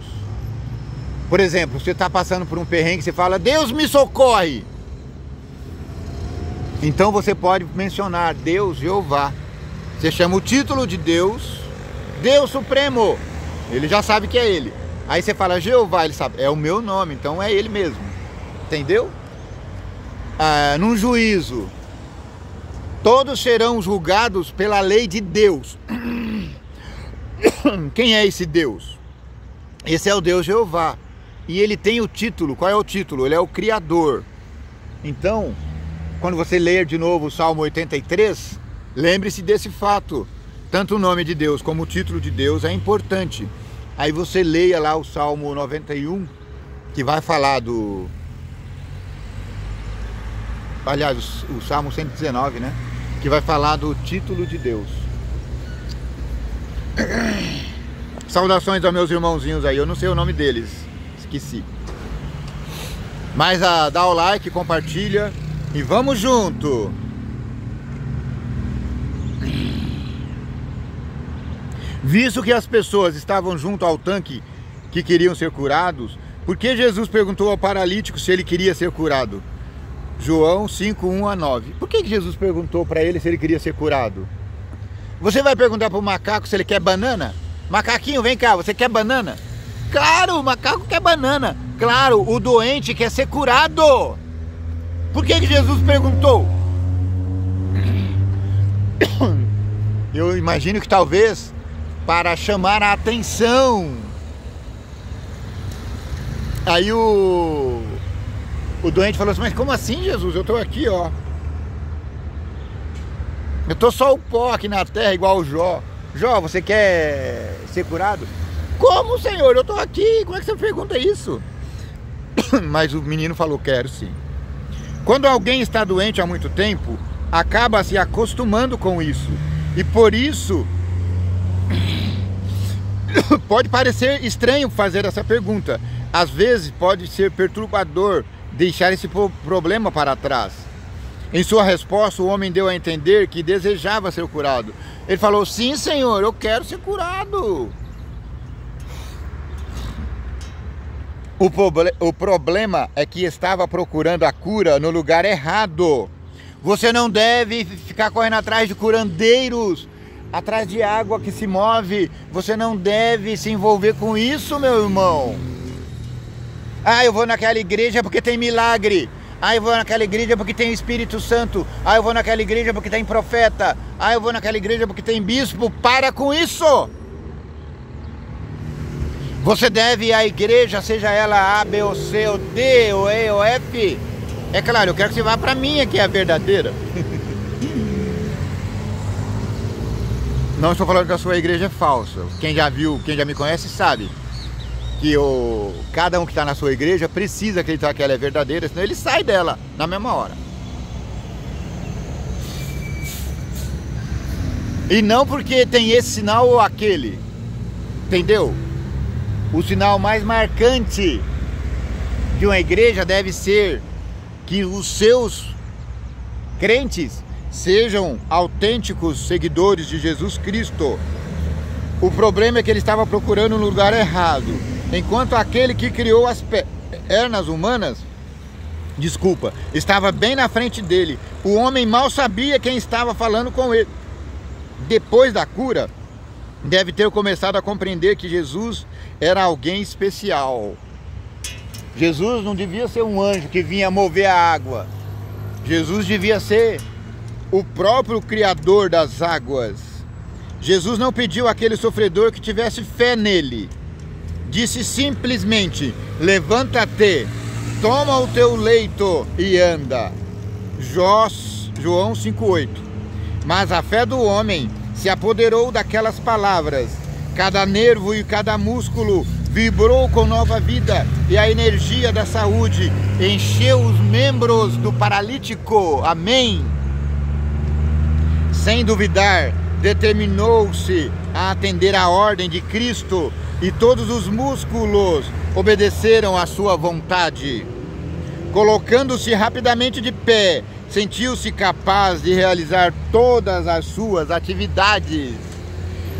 por exemplo, você está passando por um perrengue, você fala, Deus me socorre. Então você pode mencionar Deus, Jeová. Você chama o título de Deus, Deus Supremo. Ele já sabe que é Ele. Aí você fala Jeová, ele sabe, é o meu nome, então é Ele mesmo. Entendeu? Num juízo, todos serão julgados pela lei de Deus. Quem é esse Deus? Esse é o Deus Jeová. E ele tem o título. Qual é o título? Ele é o Criador. Então, quando você ler de novo o Salmo 83, lembre-se desse fato. Tanto o nome de Deus como o título de Deus é importante. Aí você leia lá o Salmo 91, que vai falar do... Aliás, o Salmo 119, né? Que vai falar do título de Deus. Saudações aos meus irmãozinhos aí, eu não sei o nome deles, esqueci. Mas dá o like, compartilha e vamos junto! Visto que as pessoas estavam junto ao tanque que queriam ser curados, por que Jesus perguntou ao paralítico se ele queria ser curado? João 5, 1 a 9. Por que Jesus perguntou para ele se ele queria ser curado? Você vai perguntar para o macaco se ele quer banana? Macaquinho, vem cá, você quer banana? Claro, o macaco quer banana. Claro, o doente quer ser curado. Por que Jesus perguntou? Eu imagino que talvez para chamar a atenção. Aí o doente falou assim, mas como assim, Jesus? Eu estou aqui, ó. Eu estou só o pó aqui na terra, igual o Jó. Jó, você quer ser curado? Como, Senhor? Eu estou aqui. Como é que você pergunta isso? Mas o menino falou, quero sim. Quando alguém está doente há muito tempo, acaba se acostumando com isso. E por isso, pode parecer estranho fazer essa pergunta. Às vezes pode ser perturbador deixar esse problema para trás. Em sua resposta, o homem deu a entender que desejava ser curado. Ele falou, sim, Senhor, eu quero ser curado. O problema é que estava procurando a cura no lugar errado. Você não deve ficar correndo atrás de curandeiros, atrás de água que se move. Você não deve se envolver com isso, meu irmão. Ah, eu vou naquela igreja porque tem milagre. Ah, eu vou naquela igreja porque tem Espírito Santo. Ah, eu vou naquela igreja porque tem profeta. Ah, eu vou naquela igreja porque tem bispo. Para com isso! Você deve ir à igreja, seja ela A, B, ou C, ou D, ou E, ou F. É claro, eu quero que você vá para a minha, que é a verdadeira. Não estou falando que a sua igreja é falsa. Quem já viu, quem já me conhece sabe que cada um que está na sua igreja precisa acreditar que ela é verdadeira, senão ele sai dela na mesma hora. E não porque tem esse sinal ou aquele, entendeu? O sinal mais marcante de uma igreja deve ser que os seus crentes sejam autênticos seguidores de Jesus Cristo. O problema é que ele estava procurando no lugar errado. Enquanto aquele que criou as pernas humanas, estava bem na frente dele. O homem mal sabia quem estava falando com ele. Depois da cura, deve ter começado a compreender que Jesus era alguém especial. Jesus não devia ser um anjo que vinha mover a água. Jesus devia ser o próprio Criador das águas. Jesus não pediu àquele sofredor que tivesse fé nele. Disse simplesmente: levanta-te, toma o teu leito e anda. João 5,8. Mas a fé do homem se apoderou daquelas palavras. Cada nervo e cada músculo vibrou com nova vida, e a energia da saúde encheu os membros do paralítico. Amém. Sem duvidar, determinou-se a atender à ordem de Cristo, e todos os músculos obedeceram à sua vontade. Colocando-se rapidamente de pé, sentiu-se capaz de realizar todas as suas atividades.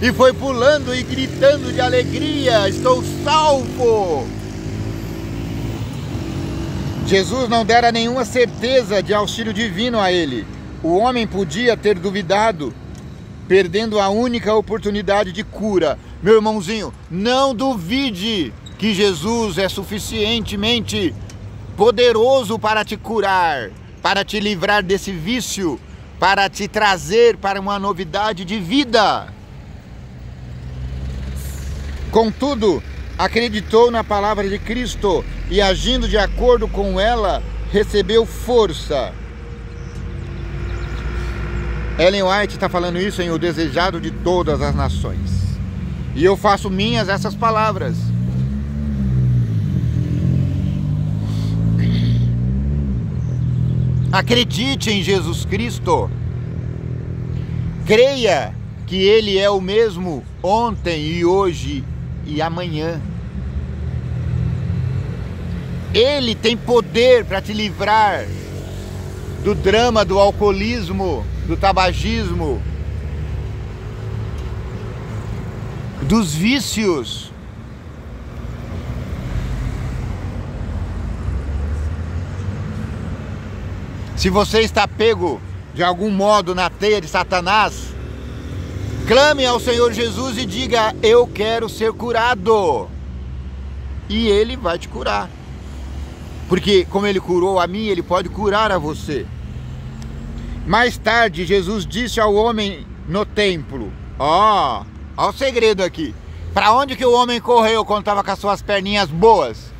E foi pulando e gritando de alegria: estou salvo! Jesus não dera nenhuma certeza de auxílio divino a ele. O homem podia ter duvidado, perdendo a única oportunidade de cura. Meu irmãozinho, não duvide que Jesus é suficientemente poderoso para te curar, para te livrar desse vício, para te trazer para uma novidade de vida. Contudo, acreditou na palavra de Cristo e, agindo de acordo com ela, recebeu força. Ellen White está falando isso em O Desejado de Todas as Nações. E eu faço minhas essas palavras. Acredite em Jesus Cristo. Creia que Ele é o mesmo ontem e hoje e amanhã. Ele tem poder para te livrar do drama do alcoolismo, do tabagismo, dos vícios. Se você está pego de algum modo na teia de Satanás, clame ao Senhor Jesus e diga: eu quero ser curado. E Ele vai te curar. Porque como Ele curou a mim, Ele pode curar a você. Mais tarde, Jesus disse ao homem no templo: ó o segredo aqui. Para onde que o homem correu quando estava com as suas perninhas boas?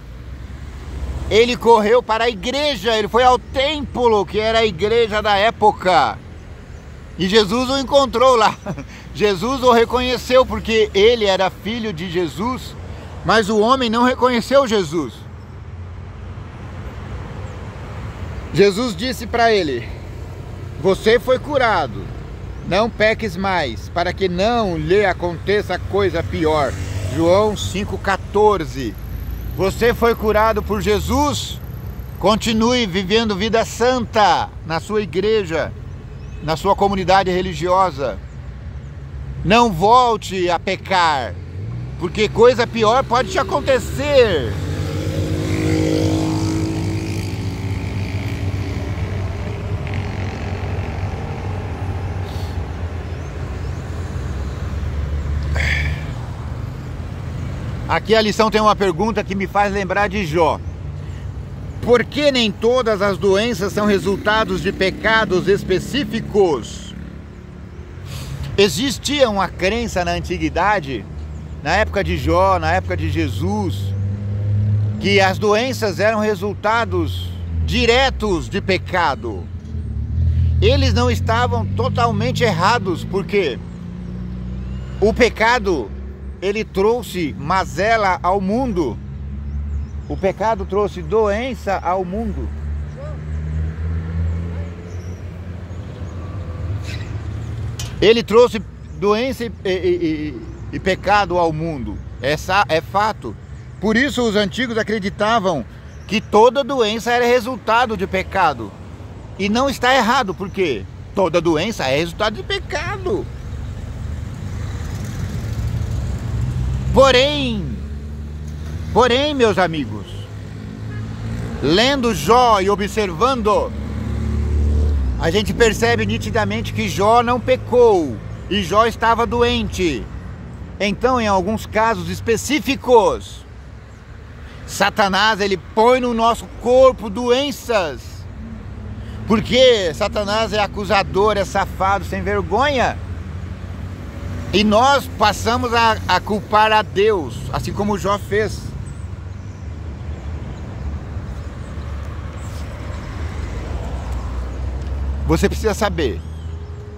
Ele correu para a igreja, ele foi ao templo, que era a igreja da época. E Jesus o encontrou lá. Jesus o reconheceu porque ele era filho de Jesus, mas o homem não reconheceu Jesus. Jesus disse para ele: você foi curado, não peques mais, para que não lhe aconteça coisa pior. João 5,14. Você foi curado por Jesus? Continue vivendo vida santa na sua igreja, na sua comunidade religiosa. Não volte a pecar, porque coisa pior pode te acontecer. Aqui a lição tem uma pergunta que me faz lembrar de Jó. Por que nem todas as doenças são resultados de pecados específicos? Existia uma crença na antiguidade, na época de Jó, na época de Jesus, que as doenças eram resultados diretos de pecado. Eles não estavam totalmente errados, porque o pecado, ele trouxe mazela ao mundo. O pecado trouxe doença ao mundo. Ele trouxe doença e pecado ao mundo. Essa é fato. Por isso os antigos acreditavam que toda doença era resultado de pecado. E não está errado, porque toda doença é resultado de pecado. Porém, meus amigos, lendo Jó e observando, a gente percebe nitidamente que Jó não pecou e Jó estava doente. Então, em alguns casos específicos, Satanás, ele põe no nosso corpo doenças, porque Satanás é acusador, é safado, sem vergonha. E nós passamos a culpar a Deus, assim como Jó fez. Você precisa saber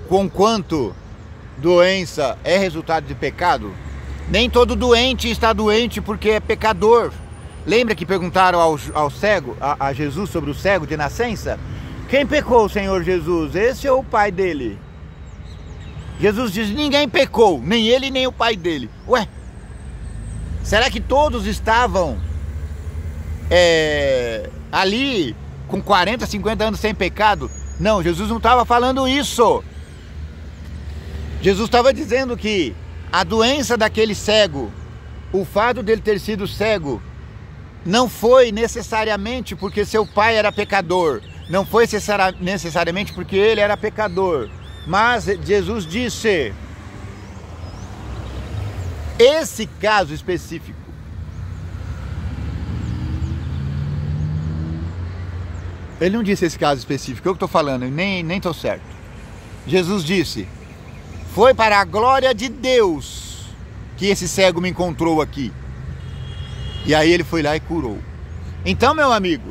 com quanto doença é resultado de pecado. Nem todo doente está doente porque é pecador. Lembra que perguntaram ao cego, a Jesus, sobre o cego de nascença? Quem pecou, Senhor Jesus? Esse ou o pai dele? Jesus diz, ninguém pecou, nem ele nem o pai dele. Ué, será que todos estavam ali com 40, 50 anos sem pecado? Não, Jesus não estava falando isso. Jesus estava dizendo que a doença daquele cego, o fato dele ter sido cego, não foi necessariamente porque seu pai era pecador, não foi necessariamente porque ele era pecador, mas Jesus disse, esse caso específico, ele não disse esse caso específico, eu que estou falando, nem estou certo. Jesus disse, foi para a glória de Deus que esse cego me encontrou aqui. E aí ele foi lá e curou. Então, meu amigo,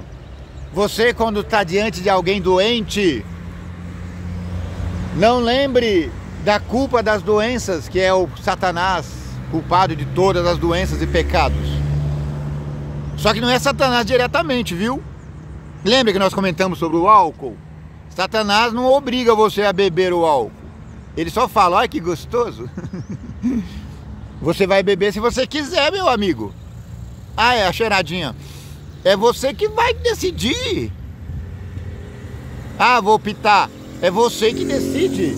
você quando está diante de alguém doente, não lembre da culpa das doenças, que é o Satanás, culpado de todas as doenças e pecados. Só que não é Satanás diretamente, viu? Lembra que nós comentamos sobre o álcool? Satanás não obriga você a beber o álcool. Ele só fala, olha que gostoso. Você vai beber se você quiser, meu amigo. Ah, é a cheiradinha. É você que vai decidir. Ah, vou pitar. É você que decide.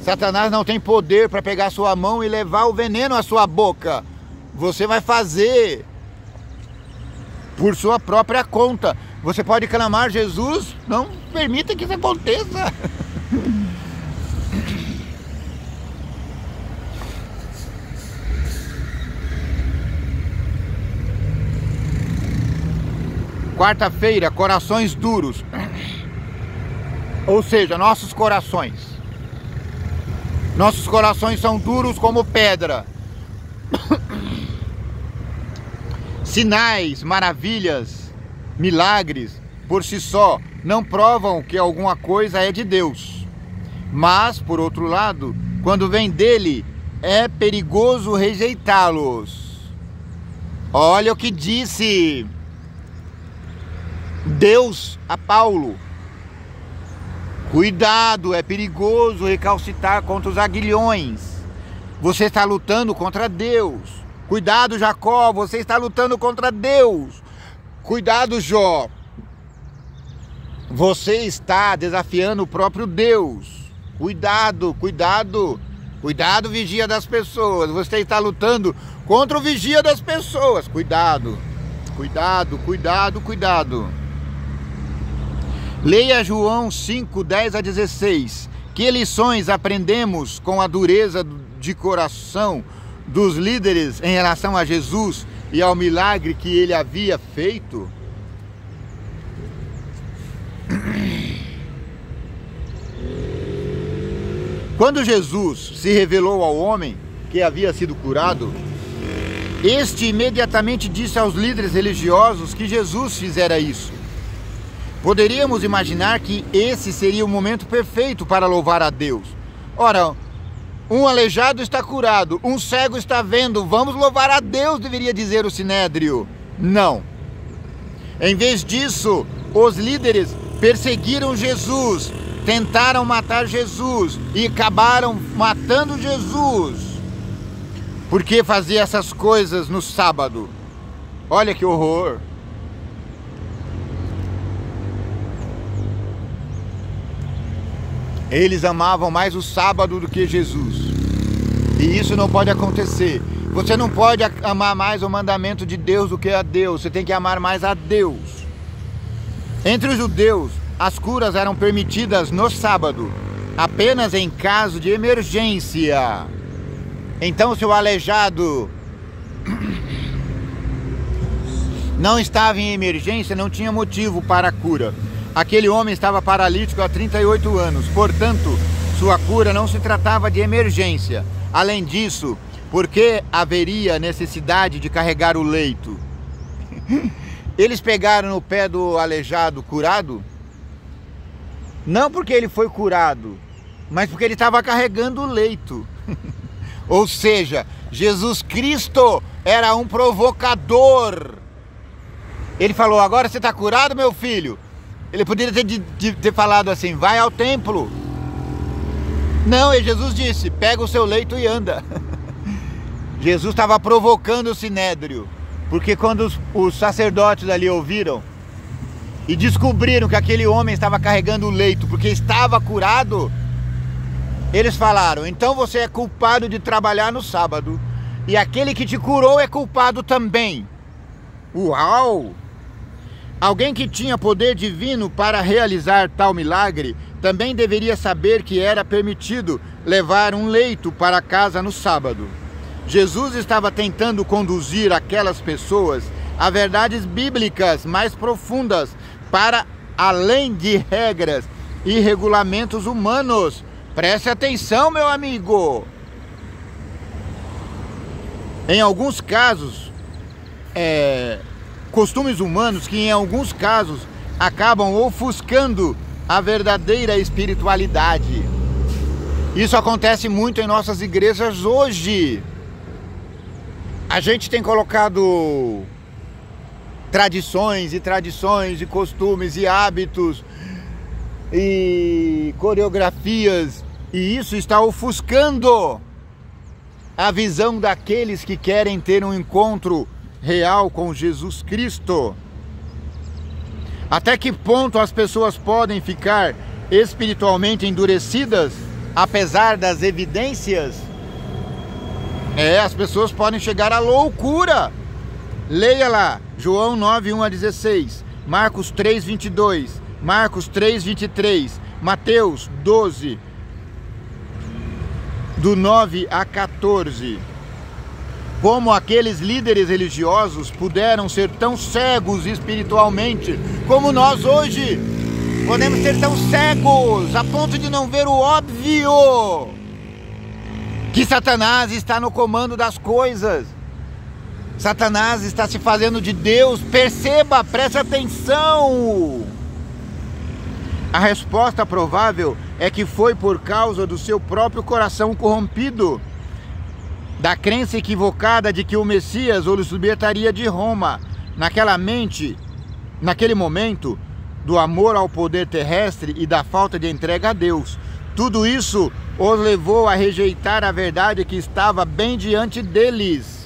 Satanás não tem poder para pegar sua mão e levar o veneno à sua boca. Você vai fazer por sua própria conta. Você pode clamar, Jesus, não permita que isso aconteça. Quarta-feira, corações duros. Ou seja, nossos corações. Nossos corações são duros como pedra. Sinais, maravilhas, milagres, por si só, não provam que alguma coisa é de Deus. Mas, por outro lado, quando vem dele, é perigoso rejeitá-los. Olha o que disse Deus a Paulo. Cuidado, é perigoso recalcitrar contra os aguilhões. Você está lutando contra Deus. Cuidado, Jacó, você está lutando contra Deus. Cuidado, Jó. Você está desafiando o próprio Deus. Cuidado, cuidado. Cuidado, vigia das pessoas. Você está lutando contra o vigia das pessoas. Cuidado. Cuidado, cuidado, cuidado. Leia João 5, 10 a 16. Que lições aprendemos com a dureza de coração dos líderes em relação a Jesus e ao milagre que ele havia feito, quando Jesus se revelou ao homem que havia sido curado, este imediatamente disse aos líderes religiosos que Jesus fizera isso. Poderíamos imaginar que esse seria o momento perfeito para louvar a Deus. Ora, um aleijado está curado, um cego está vendo, vamos louvar a Deus, deveria dizer o Sinédrio. Não. Em vez disso, os líderes perseguiram Jesus, tentaram matar Jesus e acabaram matando Jesus. Por que fazia essas coisas no sábado? Olha que horror! Eles amavam mais o sábado do que Jesus. E isso não pode acontecer. Você não pode amar mais o mandamento de Deus do que a Deus. Você tem que amar mais a Deus. Entre os judeus, as curas eram permitidas no sábado, apenas em caso de emergência. Então, se o aleijado não estava em emergência, não tinha motivo para a cura. Aquele homem estava paralítico há 38 anos, portanto, sua cura não se tratava de emergência. Além disso, por que haveria necessidade de carregar o leito? Eles pegaram no pé do aleijado curado? Não porque ele foi curado, mas porque ele estava carregando o leito. Ou seja, Jesus Cristo era um provocador. Ele falou, agora você está curado, meu filho? Ele poderia ter falado assim, vai ao templo. Não, e Jesus disse, pega o seu leito e anda. Jesus estava provocando o Sinédrio, porque quando os sacerdotes ali ouviram e descobriram que aquele homem estava carregando o leito porque estava curado, eles falaram, então você é culpado de trabalhar no sábado, e aquele que te curou é culpado também. Uau! Alguém que tinha poder divino para realizar tal milagre também deveria saber que era permitido levar um leito para casa no sábado. Jesus estava tentando conduzir aquelas pessoas a verdades bíblicas mais profundas, para além de regras e regulamentos humanos. Preste atenção, meu amigo! Em alguns casos, costumes humanos que em alguns casos acabam ofuscando a verdadeira espiritualidade. Isso acontece muito em nossas igrejas hoje. A gente tem colocado tradições e costumes e hábitos e coreografias, e isso está ofuscando a visão daqueles que querem ter um encontro real com Jesus Cristo. Até que ponto as pessoas podem ficar espiritualmente endurecidas, apesar das evidências? As pessoas podem chegar à loucura. Leia lá, João 9, 1 a 16, Marcos 3, 22, Marcos 3, 23, Mateus 12, do 9 a 14. Como aqueles líderes religiosos puderam ser tão cegos espiritualmente como nós hoje? Podemos ser tão cegos a ponto de não ver o óbvio, que Satanás está no comando das coisas. Satanás está se fazendo de Deus. Perceba, preste atenção. A resposta provável é que foi por causa do seu próprio coração corrompido, da crença equivocada de que o Messias o libertaria de Roma, naquele momento, do amor ao poder terrestre e da falta de entrega a Deus. Tudo isso os levou a rejeitar a verdade que estava bem diante deles.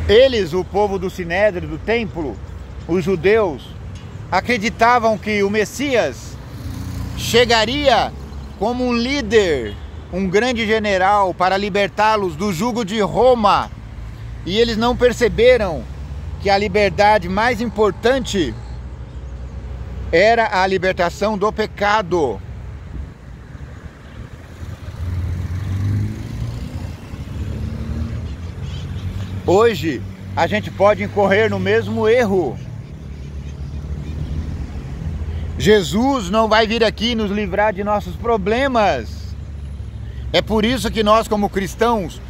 Eles, o povo do Sinédrio, do templo, os judeus, acreditavam que o Messias chegaria como um líder, um grande general, para libertá-los do jugo de Roma. E eles não perceberam que a liberdade mais importante era a libertação do pecado. Hoje a gente pode incorrer no mesmo erro. Jesus não vai vir aqui nos livrar de nossos problemas. É por isso que nós, como cristãos,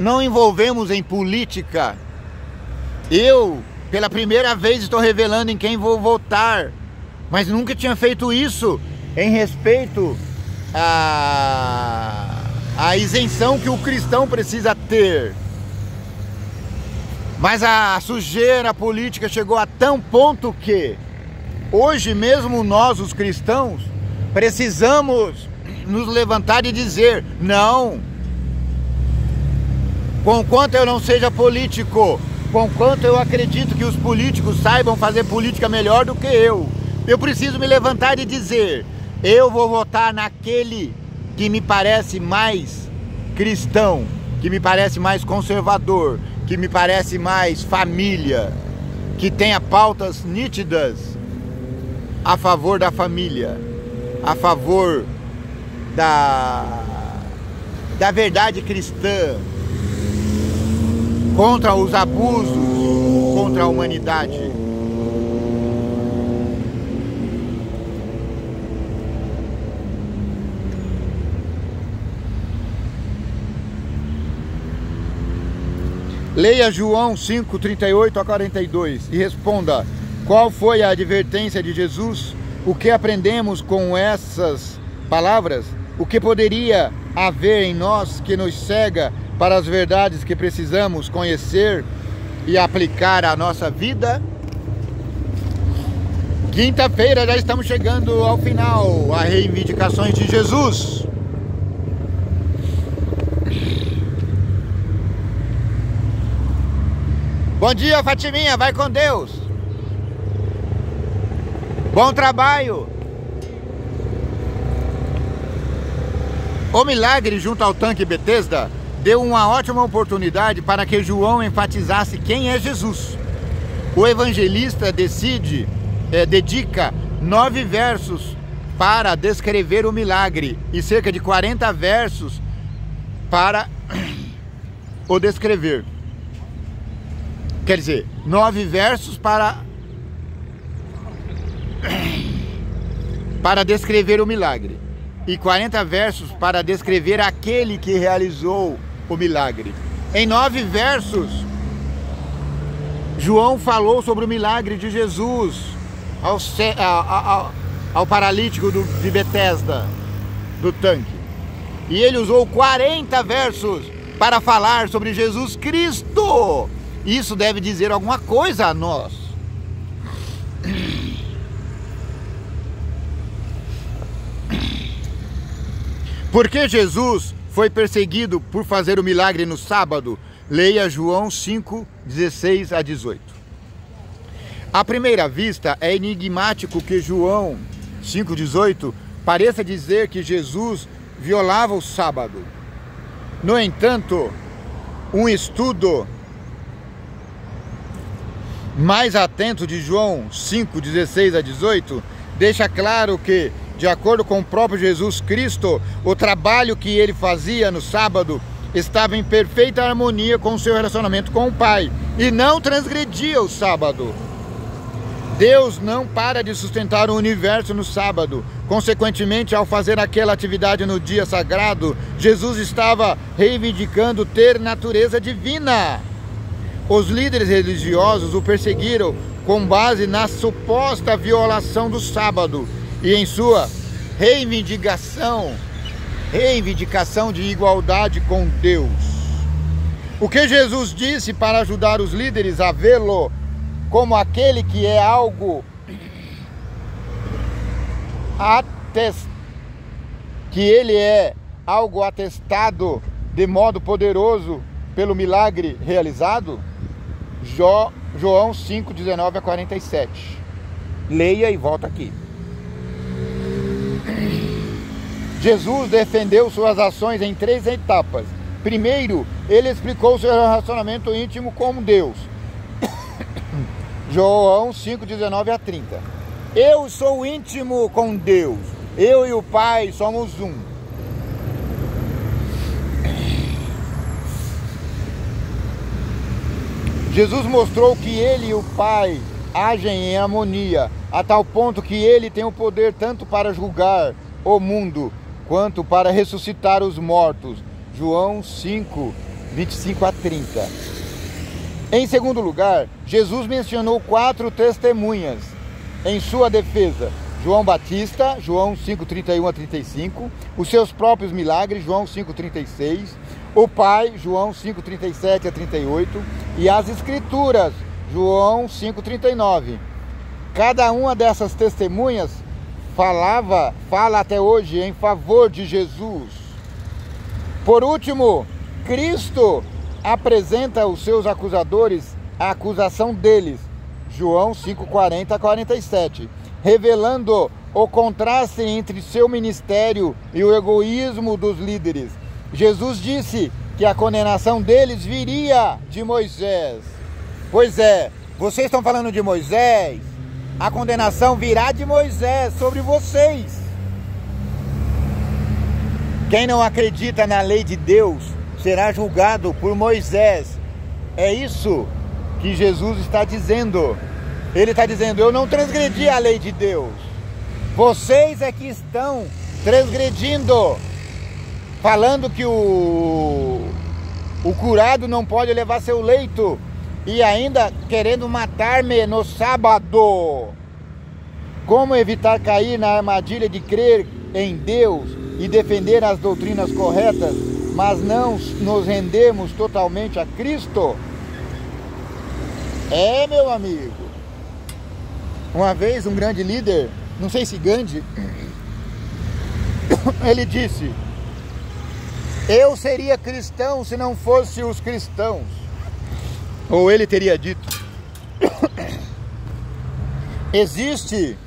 não envolvemos em política. Eu, pela primeira vez, estou revelando em quem vou votar, mas nunca tinha feito isso em respeito à isenção que o cristão precisa ter. Mas a sujeira política chegou a tão ponto que hoje mesmo nós, os cristãos, precisamos nos levantar e dizer: não, conquanto eu não seja político, conquanto eu acredito que os políticos saibam fazer política melhor do que eu preciso me levantar e dizer: eu vou votar naquele que me parece mais cristão, que me parece mais conservador, que me parece mais família, que tenha pautas nítidas a favor da família, a favor da verdade cristã, contra os abusos, contra a humanidade. Leia João 5, 38 a 42 e responda: qual foi a advertência de Jesus? O que aprendemos com essas palavras? O que poderia haver em nós que nos cega para as verdades que precisamos conhecer e aplicar à nossa vida? Quinta-feira já estamos chegando ao final, as reivindicações de Jesus. Bom dia, Fatiminha, vai com Deus. Bom trabalho. O milagre junto ao tanque Betesda deu uma ótima oportunidade para que João enfatizasse quem é Jesus. O evangelista dedica 9 versos para descrever o milagre e cerca de 40 versos para o descrever. Quer dizer, 9 versos para descrever o milagre e 40 versos para descrever aquele que realizou o milagre. Em 9 versos, João falou sobre o milagre de Jesus ao paralítico de Betesda, do tanque. E ele usou 40 versos para falar sobre Jesus Cristo. Isso deve dizer alguma coisa a nós. Por que Jesus foi perseguido por fazer o milagre no sábado? Leia João 5, 16 a 18. À primeira vista, é enigmático que João 5, 18 pareça dizer que Jesus violava o sábado. No entanto, um estudo mais atento de João 5, 16 a 18 deixa claro que, de acordo com o próprio Jesus Cristo, o trabalho que ele fazia no sábado estava em perfeita harmonia com o seu relacionamento com o Pai e não transgredia o sábado. Deus não para de sustentar o universo no sábado. Consequentemente, ao fazer aquela atividade no dia sagrado, Jesus estava reivindicando ter natureza divina. Os líderes religiosos o perseguiram com base na suposta violação do sábado e em sua reivindicação de igualdade com Deus. O que Jesus disse para ajudar os líderes a vê-lo como aquele que é algo que ele é algo atestado de modo poderoso pelo milagre realizado? João 5, 19 a 47. Leia e volta aqui. Jesus defendeu suas ações em 3 etapas. Primeiro, ele explicou seu relacionamento íntimo com Deus. João 5, 19 a 30. Eu sou íntimo com Deus. Eu e o Pai somos um. Jesus mostrou que ele e o Pai agem em harmonia, a tal ponto que ele tem o poder tanto para julgar o mundo, quanto para ressuscitar os mortos. João 5, 25 a 30. Em segundo lugar, Jesus mencionou 4 testemunhas em sua defesa. João Batista, João 5, 31 a 35, os seus próprios milagres, João 5, 36, o Pai, João 5, 37 a 38, e as Escrituras, João 5, 39. Cada uma dessas testemunhas fala até hoje em favor de Jesus. Por último, Cristo apresenta aos seus acusadores a acusação deles, João 5, 40 a 47, revelando o contraste entre seu ministério e o egoísmo dos líderes. Jesus disse que a condenação deles viria de Moisés. Pois é, vocês estão falando de Moisés, a condenação virá de Moisés sobre vocês. Quem não acredita na lei de Deus será julgado por Moisés. É isso que Jesus está dizendo. Ele está dizendo, eu não transgredi a lei de Deus. Vocês é que estão transgredindo. Falando que o curado não pode levar seu leito. E ainda querendo matar-me no sábado. Como evitar cair na armadilha de crer em Deus e defender as doutrinas corretas, mas não nos rendemos totalmente a Cristo? É, meu amigo. Uma vez um grande líder, não sei se Gandhi, ele disse, eu seria cristão se não fosse os cristãos. Ou ele teria dito, existe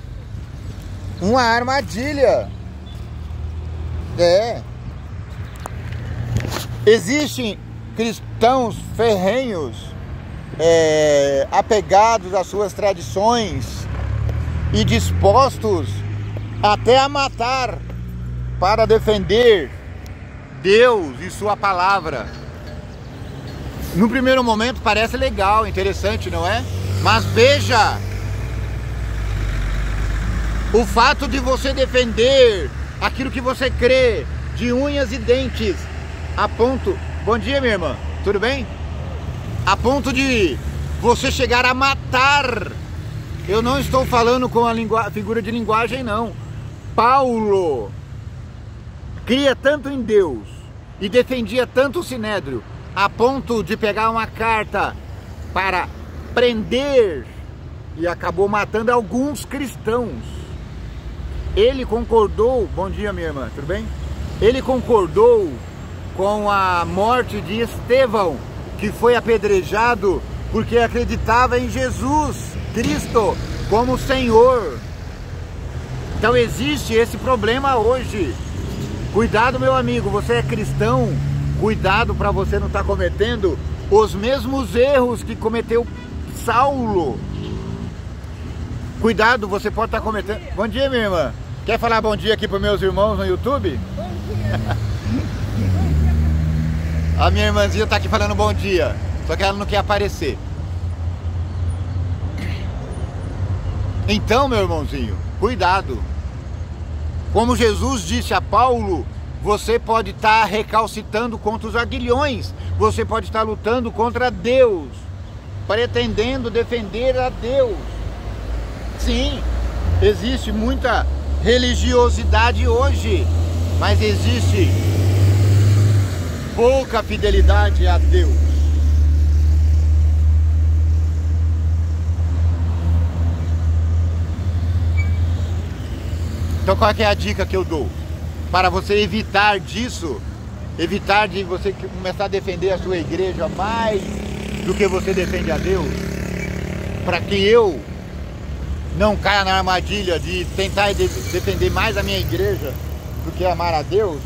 uma armadilha. Existem cristãos ferrenhos, apegados às suas tradições e dispostos até a matar para defender Deus e sua palavra. No primeiro momento parece legal, interessante, não é? Mas veja, o fato de você defender aquilo que você crê, de unhas e dentes, a ponto... Bom dia, minha irmã, tudo bem? A ponto de você chegar a matar. Eu não estou falando com a figura de linguagem, não. Paulo cria tanto em Deus e defendia tanto o Sinédrio, a ponto de pegar uma carta para prender, e acabou matando alguns cristãos. Ele concordou, bom dia minha irmã, tudo bem? Ele concordou com a morte de Estevão, que foi apedrejado porque acreditava em Jesus Cristo como Senhor. Então existe esse problema hoje. Cuidado, meu amigo, você é cristão, cuidado para você não estar cometendo os mesmos erros que cometeu Saulo. Cuidado, você pode estar cometendo... Bom dia, minha irmã. Quer falar bom dia aqui para meus irmãos no YouTube? Bom dia. A minha irmãzinha está aqui falando bom dia, só que ela não quer aparecer. Então, meu irmãozinho, cuidado. Como Jesus disse a Paulo, você pode estar recalcitando contra os aguilhões, você pode estar lutando contra Deus, pretendendo defender a Deus. Sim, existe muita religiosidade hoje, mas existe pouca fidelidade a Deus. Então qual é a dica que eu dou? Para você evitar disso, evitar de você começar a defender a sua igreja mais do que você defende a Deus, para que eu não caia na armadilha de tentar defender mais a minha igreja do que amar a Deus,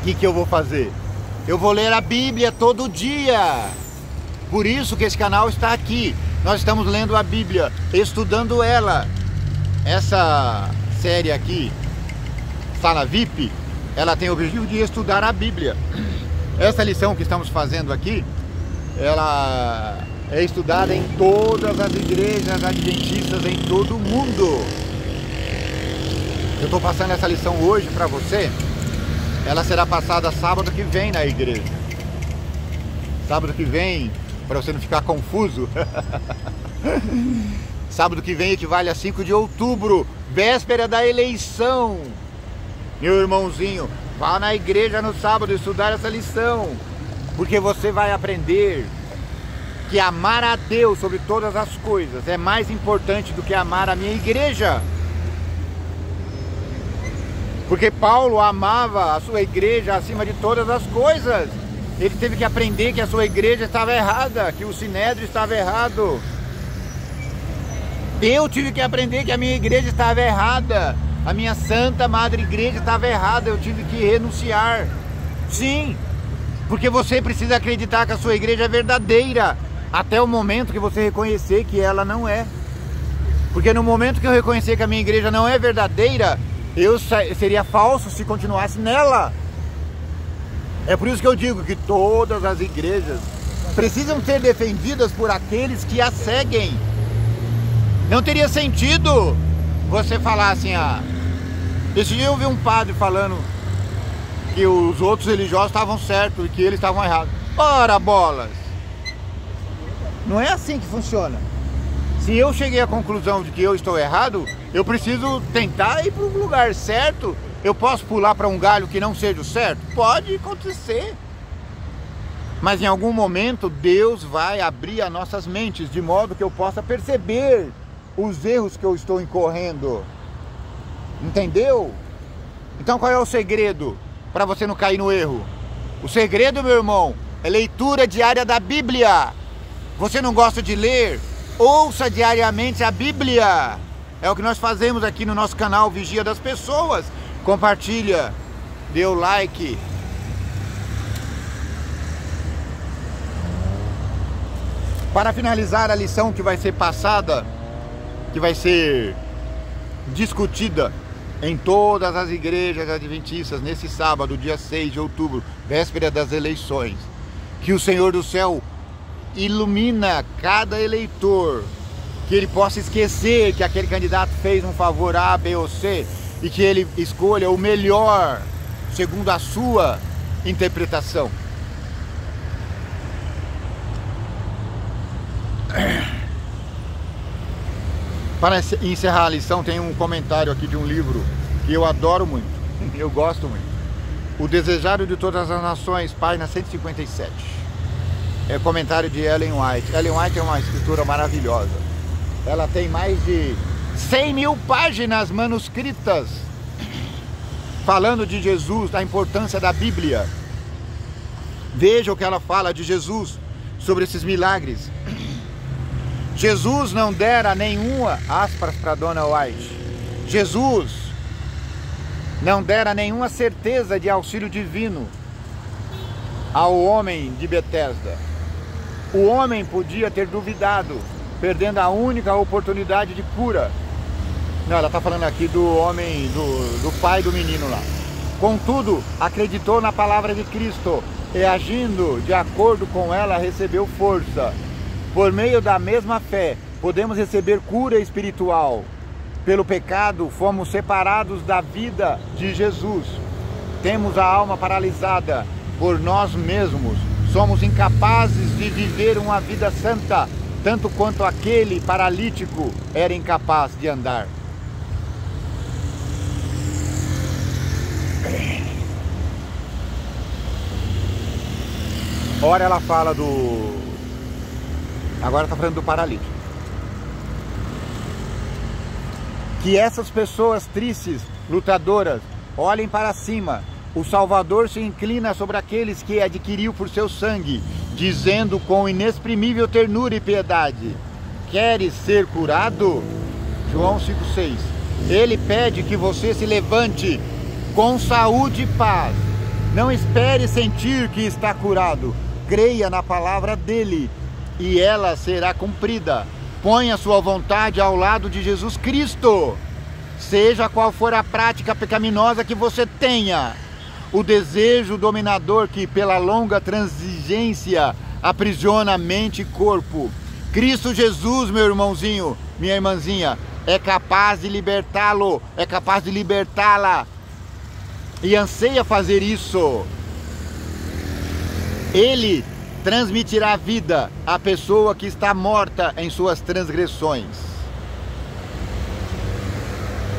o que eu vou fazer? Eu vou ler a Bíblia todo dia. Por isso que esse canal está aqui. Nós estamos lendo a Bíblia, estudando ela. Essa série aqui, Sala VIP, ela tem o objetivo de estudar a Bíblia. Essa lição que estamos fazendo aqui ela é estudada em todas as igrejas adventistas em todo o mundo. Eu estou passando essa lição hoje para você. Ela será passada sábado que vem na igreja. Sábado que vem, para você não ficar confuso. Sábado que vem equivale a 5 de outubro, véspera da eleição. Meu irmãozinho, vá na igreja no sábado estudar essa lição, porque você vai aprender que amar a Deus sobre todas as coisas é mais importante do que amar a minha igreja. Porque Paulo amava a sua igreja acima de todas as coisas. Ele teve que aprender que a sua igreja estava errada, que o Sinédrio estava errado. Eu tive que aprender que a minha igreja estava errada. A minha Santa Madre Igreja estava errada. Eu tive que renunciar. Sim, porque você precisa acreditar que a sua igreja é verdadeira, até o momento que você reconhecer que ela não é. Porque no momento que eu reconhecer que a minha igreja não é verdadeira, eu seria falso se continuasse nela. É por isso que eu digo que todas as igrejas precisam ser defendidas por aqueles que as seguem. Não teria sentido você falar assim, esse dia eu vi um padre falando que os outros religiosos estavam certos e que eles estavam errados. Ora, bolas! Não é assim que funciona. Se eu cheguei à conclusão de que eu estou errado, eu preciso tentar ir para o lugar certo. Eu posso pular para um galho que não seja o certo? Pode acontecer. Mas em algum momento Deus vai abrir as nossas mentes, de modo que eu possa perceber os erros que eu estou incorrendo. Entendeu? Então qual é o segredo para você não cair no erro? O segredo, meu irmão, é leitura diária da Bíblia. Você não gosta de ler? Ouça diariamente a Bíblia. É o que nós fazemos aqui no nosso canal Vigia das Pessoas. Compartilha, dê o like. Para finalizar a lição que vai ser passada, que vai ser discutida em todas as igrejas adventistas nesse sábado, dia 6 de outubro, véspera das eleições, que o Senhor do céu ilumina cada eleitor, que ele possa esquecer que aquele candidato fez um favor A, B ou C, e que ele escolha o melhor segundo a sua interpretação. Para encerrar a lição, tem um comentário aqui de um livro que eu adoro muito, eu gosto muito. O Desejado de Todas as Nações, página 157. É comentário de Ellen White. Ellen White é uma escritora maravilhosa. Ela tem mais de 100 mil páginas manuscritas falando de Jesus, da importância da Bíblia. Veja o que ela fala de Jesus sobre esses milagres. Jesus não dera nenhuma, aspas para Dona White, Jesus não dera nenhuma certeza de auxílio divino ao homem de Betesda. O homem podia ter duvidado, perdendo a única oportunidade de cura. Não, ela está falando aqui do homem, do pai do menino lá. Contudo, acreditou na palavra de Cristo e, agindo de acordo com ela, recebeu força. Por meio da mesma fé, podemos receber cura espiritual. Pelo pecado, fomos separados da vida de Jesus. Temos a alma paralisada por nós mesmos. Somos incapazes de viver uma vida santa, tanto quanto aquele paralítico era incapaz de andar. Ora ela fala agora está falando do paralítico. Que essas pessoas tristes, lutadoras, olhem para cima. O Salvador se inclina sobre aqueles que adquiriu por seu sangue, dizendo com inexprimível ternura e piedade: queres ser curado? João 5,6. Ele pede que você se levante com saúde e paz. Não espere sentir que está curado. Creia na palavra dele e ela será cumprida. Ponha sua vontade ao lado de Jesus Cristo. Seja qual for a prática pecaminosa que você tenha, o desejo dominador que pela longa transigência aprisiona mente e corpo. Cristo Jesus, meu irmãozinho, minha irmãzinha, é capaz de libertá-lo, é capaz de libertá-la, e anseia fazer isso. Ele transmitirá vida à pessoa que está morta em suas transgressões.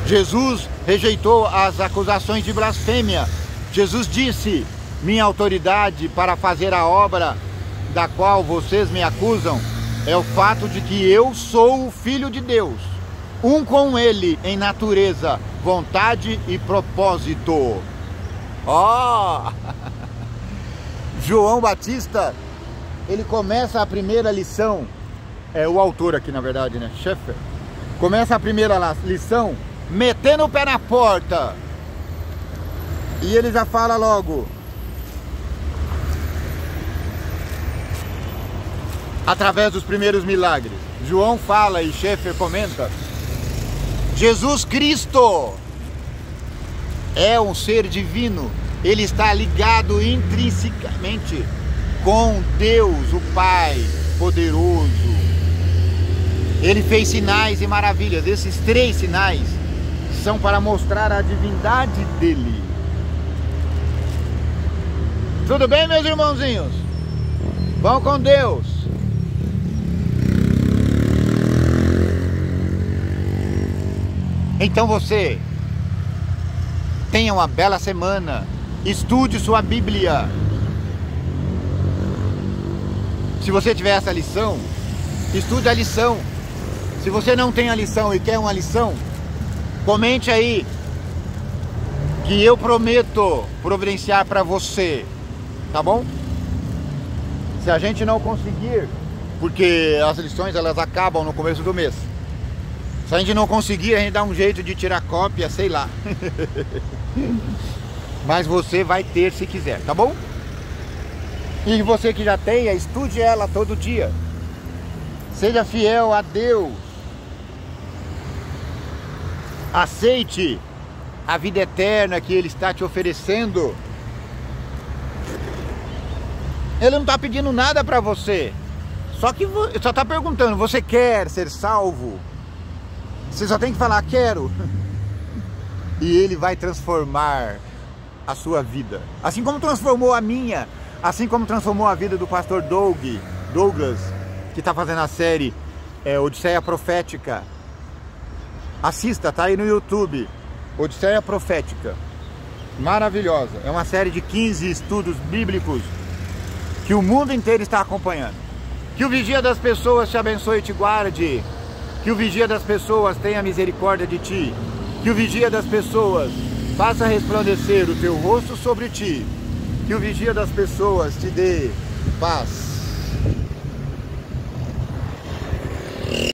Jesus rejeitou as acusações de blasfêmia. Jesus disse: minha autoridade para fazer a obra da qual vocês me acusam é o fato de que eu sou o Filho de Deus, um com Ele em natureza, vontade e propósito. Ó! João Batista, ele começa a primeira lição, o autor aqui na verdade, né? Schaeffer. Começa a primeira lição metendo o pé na porta. E ele já fala logo: através dos primeiros milagres. João fala e Schaeffer comenta: Jesus Cristo é um ser divino. Ele está ligado intrinsecamente com Deus, o Pai poderoso. Ele fez sinais e maravilhas. Esses 3 sinais são para mostrar a divindade dele. Tudo bem, meus irmãozinhos? Vão com Deus. Então você tenha uma bela semana. Estude sua Bíblia. Se você tiver essa lição, estude a lição. Se você não tem a lição e quer uma lição, comente aí, que eu prometo providenciar para você, tá bom? Se a gente não conseguir, porque as lições elas acabam no começo do mês, se a gente não conseguir, a gente dá um jeito de tirar cópia, sei lá. Mas você vai ter se quiser, tá bom? E você que já tem, estude ela todo dia. Seja fiel a Deus. Aceite a vida eterna que Ele está te oferecendo. Ele não está pedindo nada para você. Só está perguntando: você quer ser salvo? Você só tem que falar: quero. E Ele vai transformar a sua vida, assim como transformou a minha, assim como transformou a vida do pastor Douglas, que está fazendo a série Odisseia Profética. Assista, tá aí no YouTube, Odisseia Profética, maravilhosa. É uma série de 15 estudos bíblicos que o mundo inteiro está acompanhando. Que o vigia das pessoas te abençoe e te guarde. Que o vigia das pessoas tenha misericórdia de ti. Que o vigia das pessoas faça resplandecer o teu rosto sobre ti. Que o vigia das pessoas te dê paz.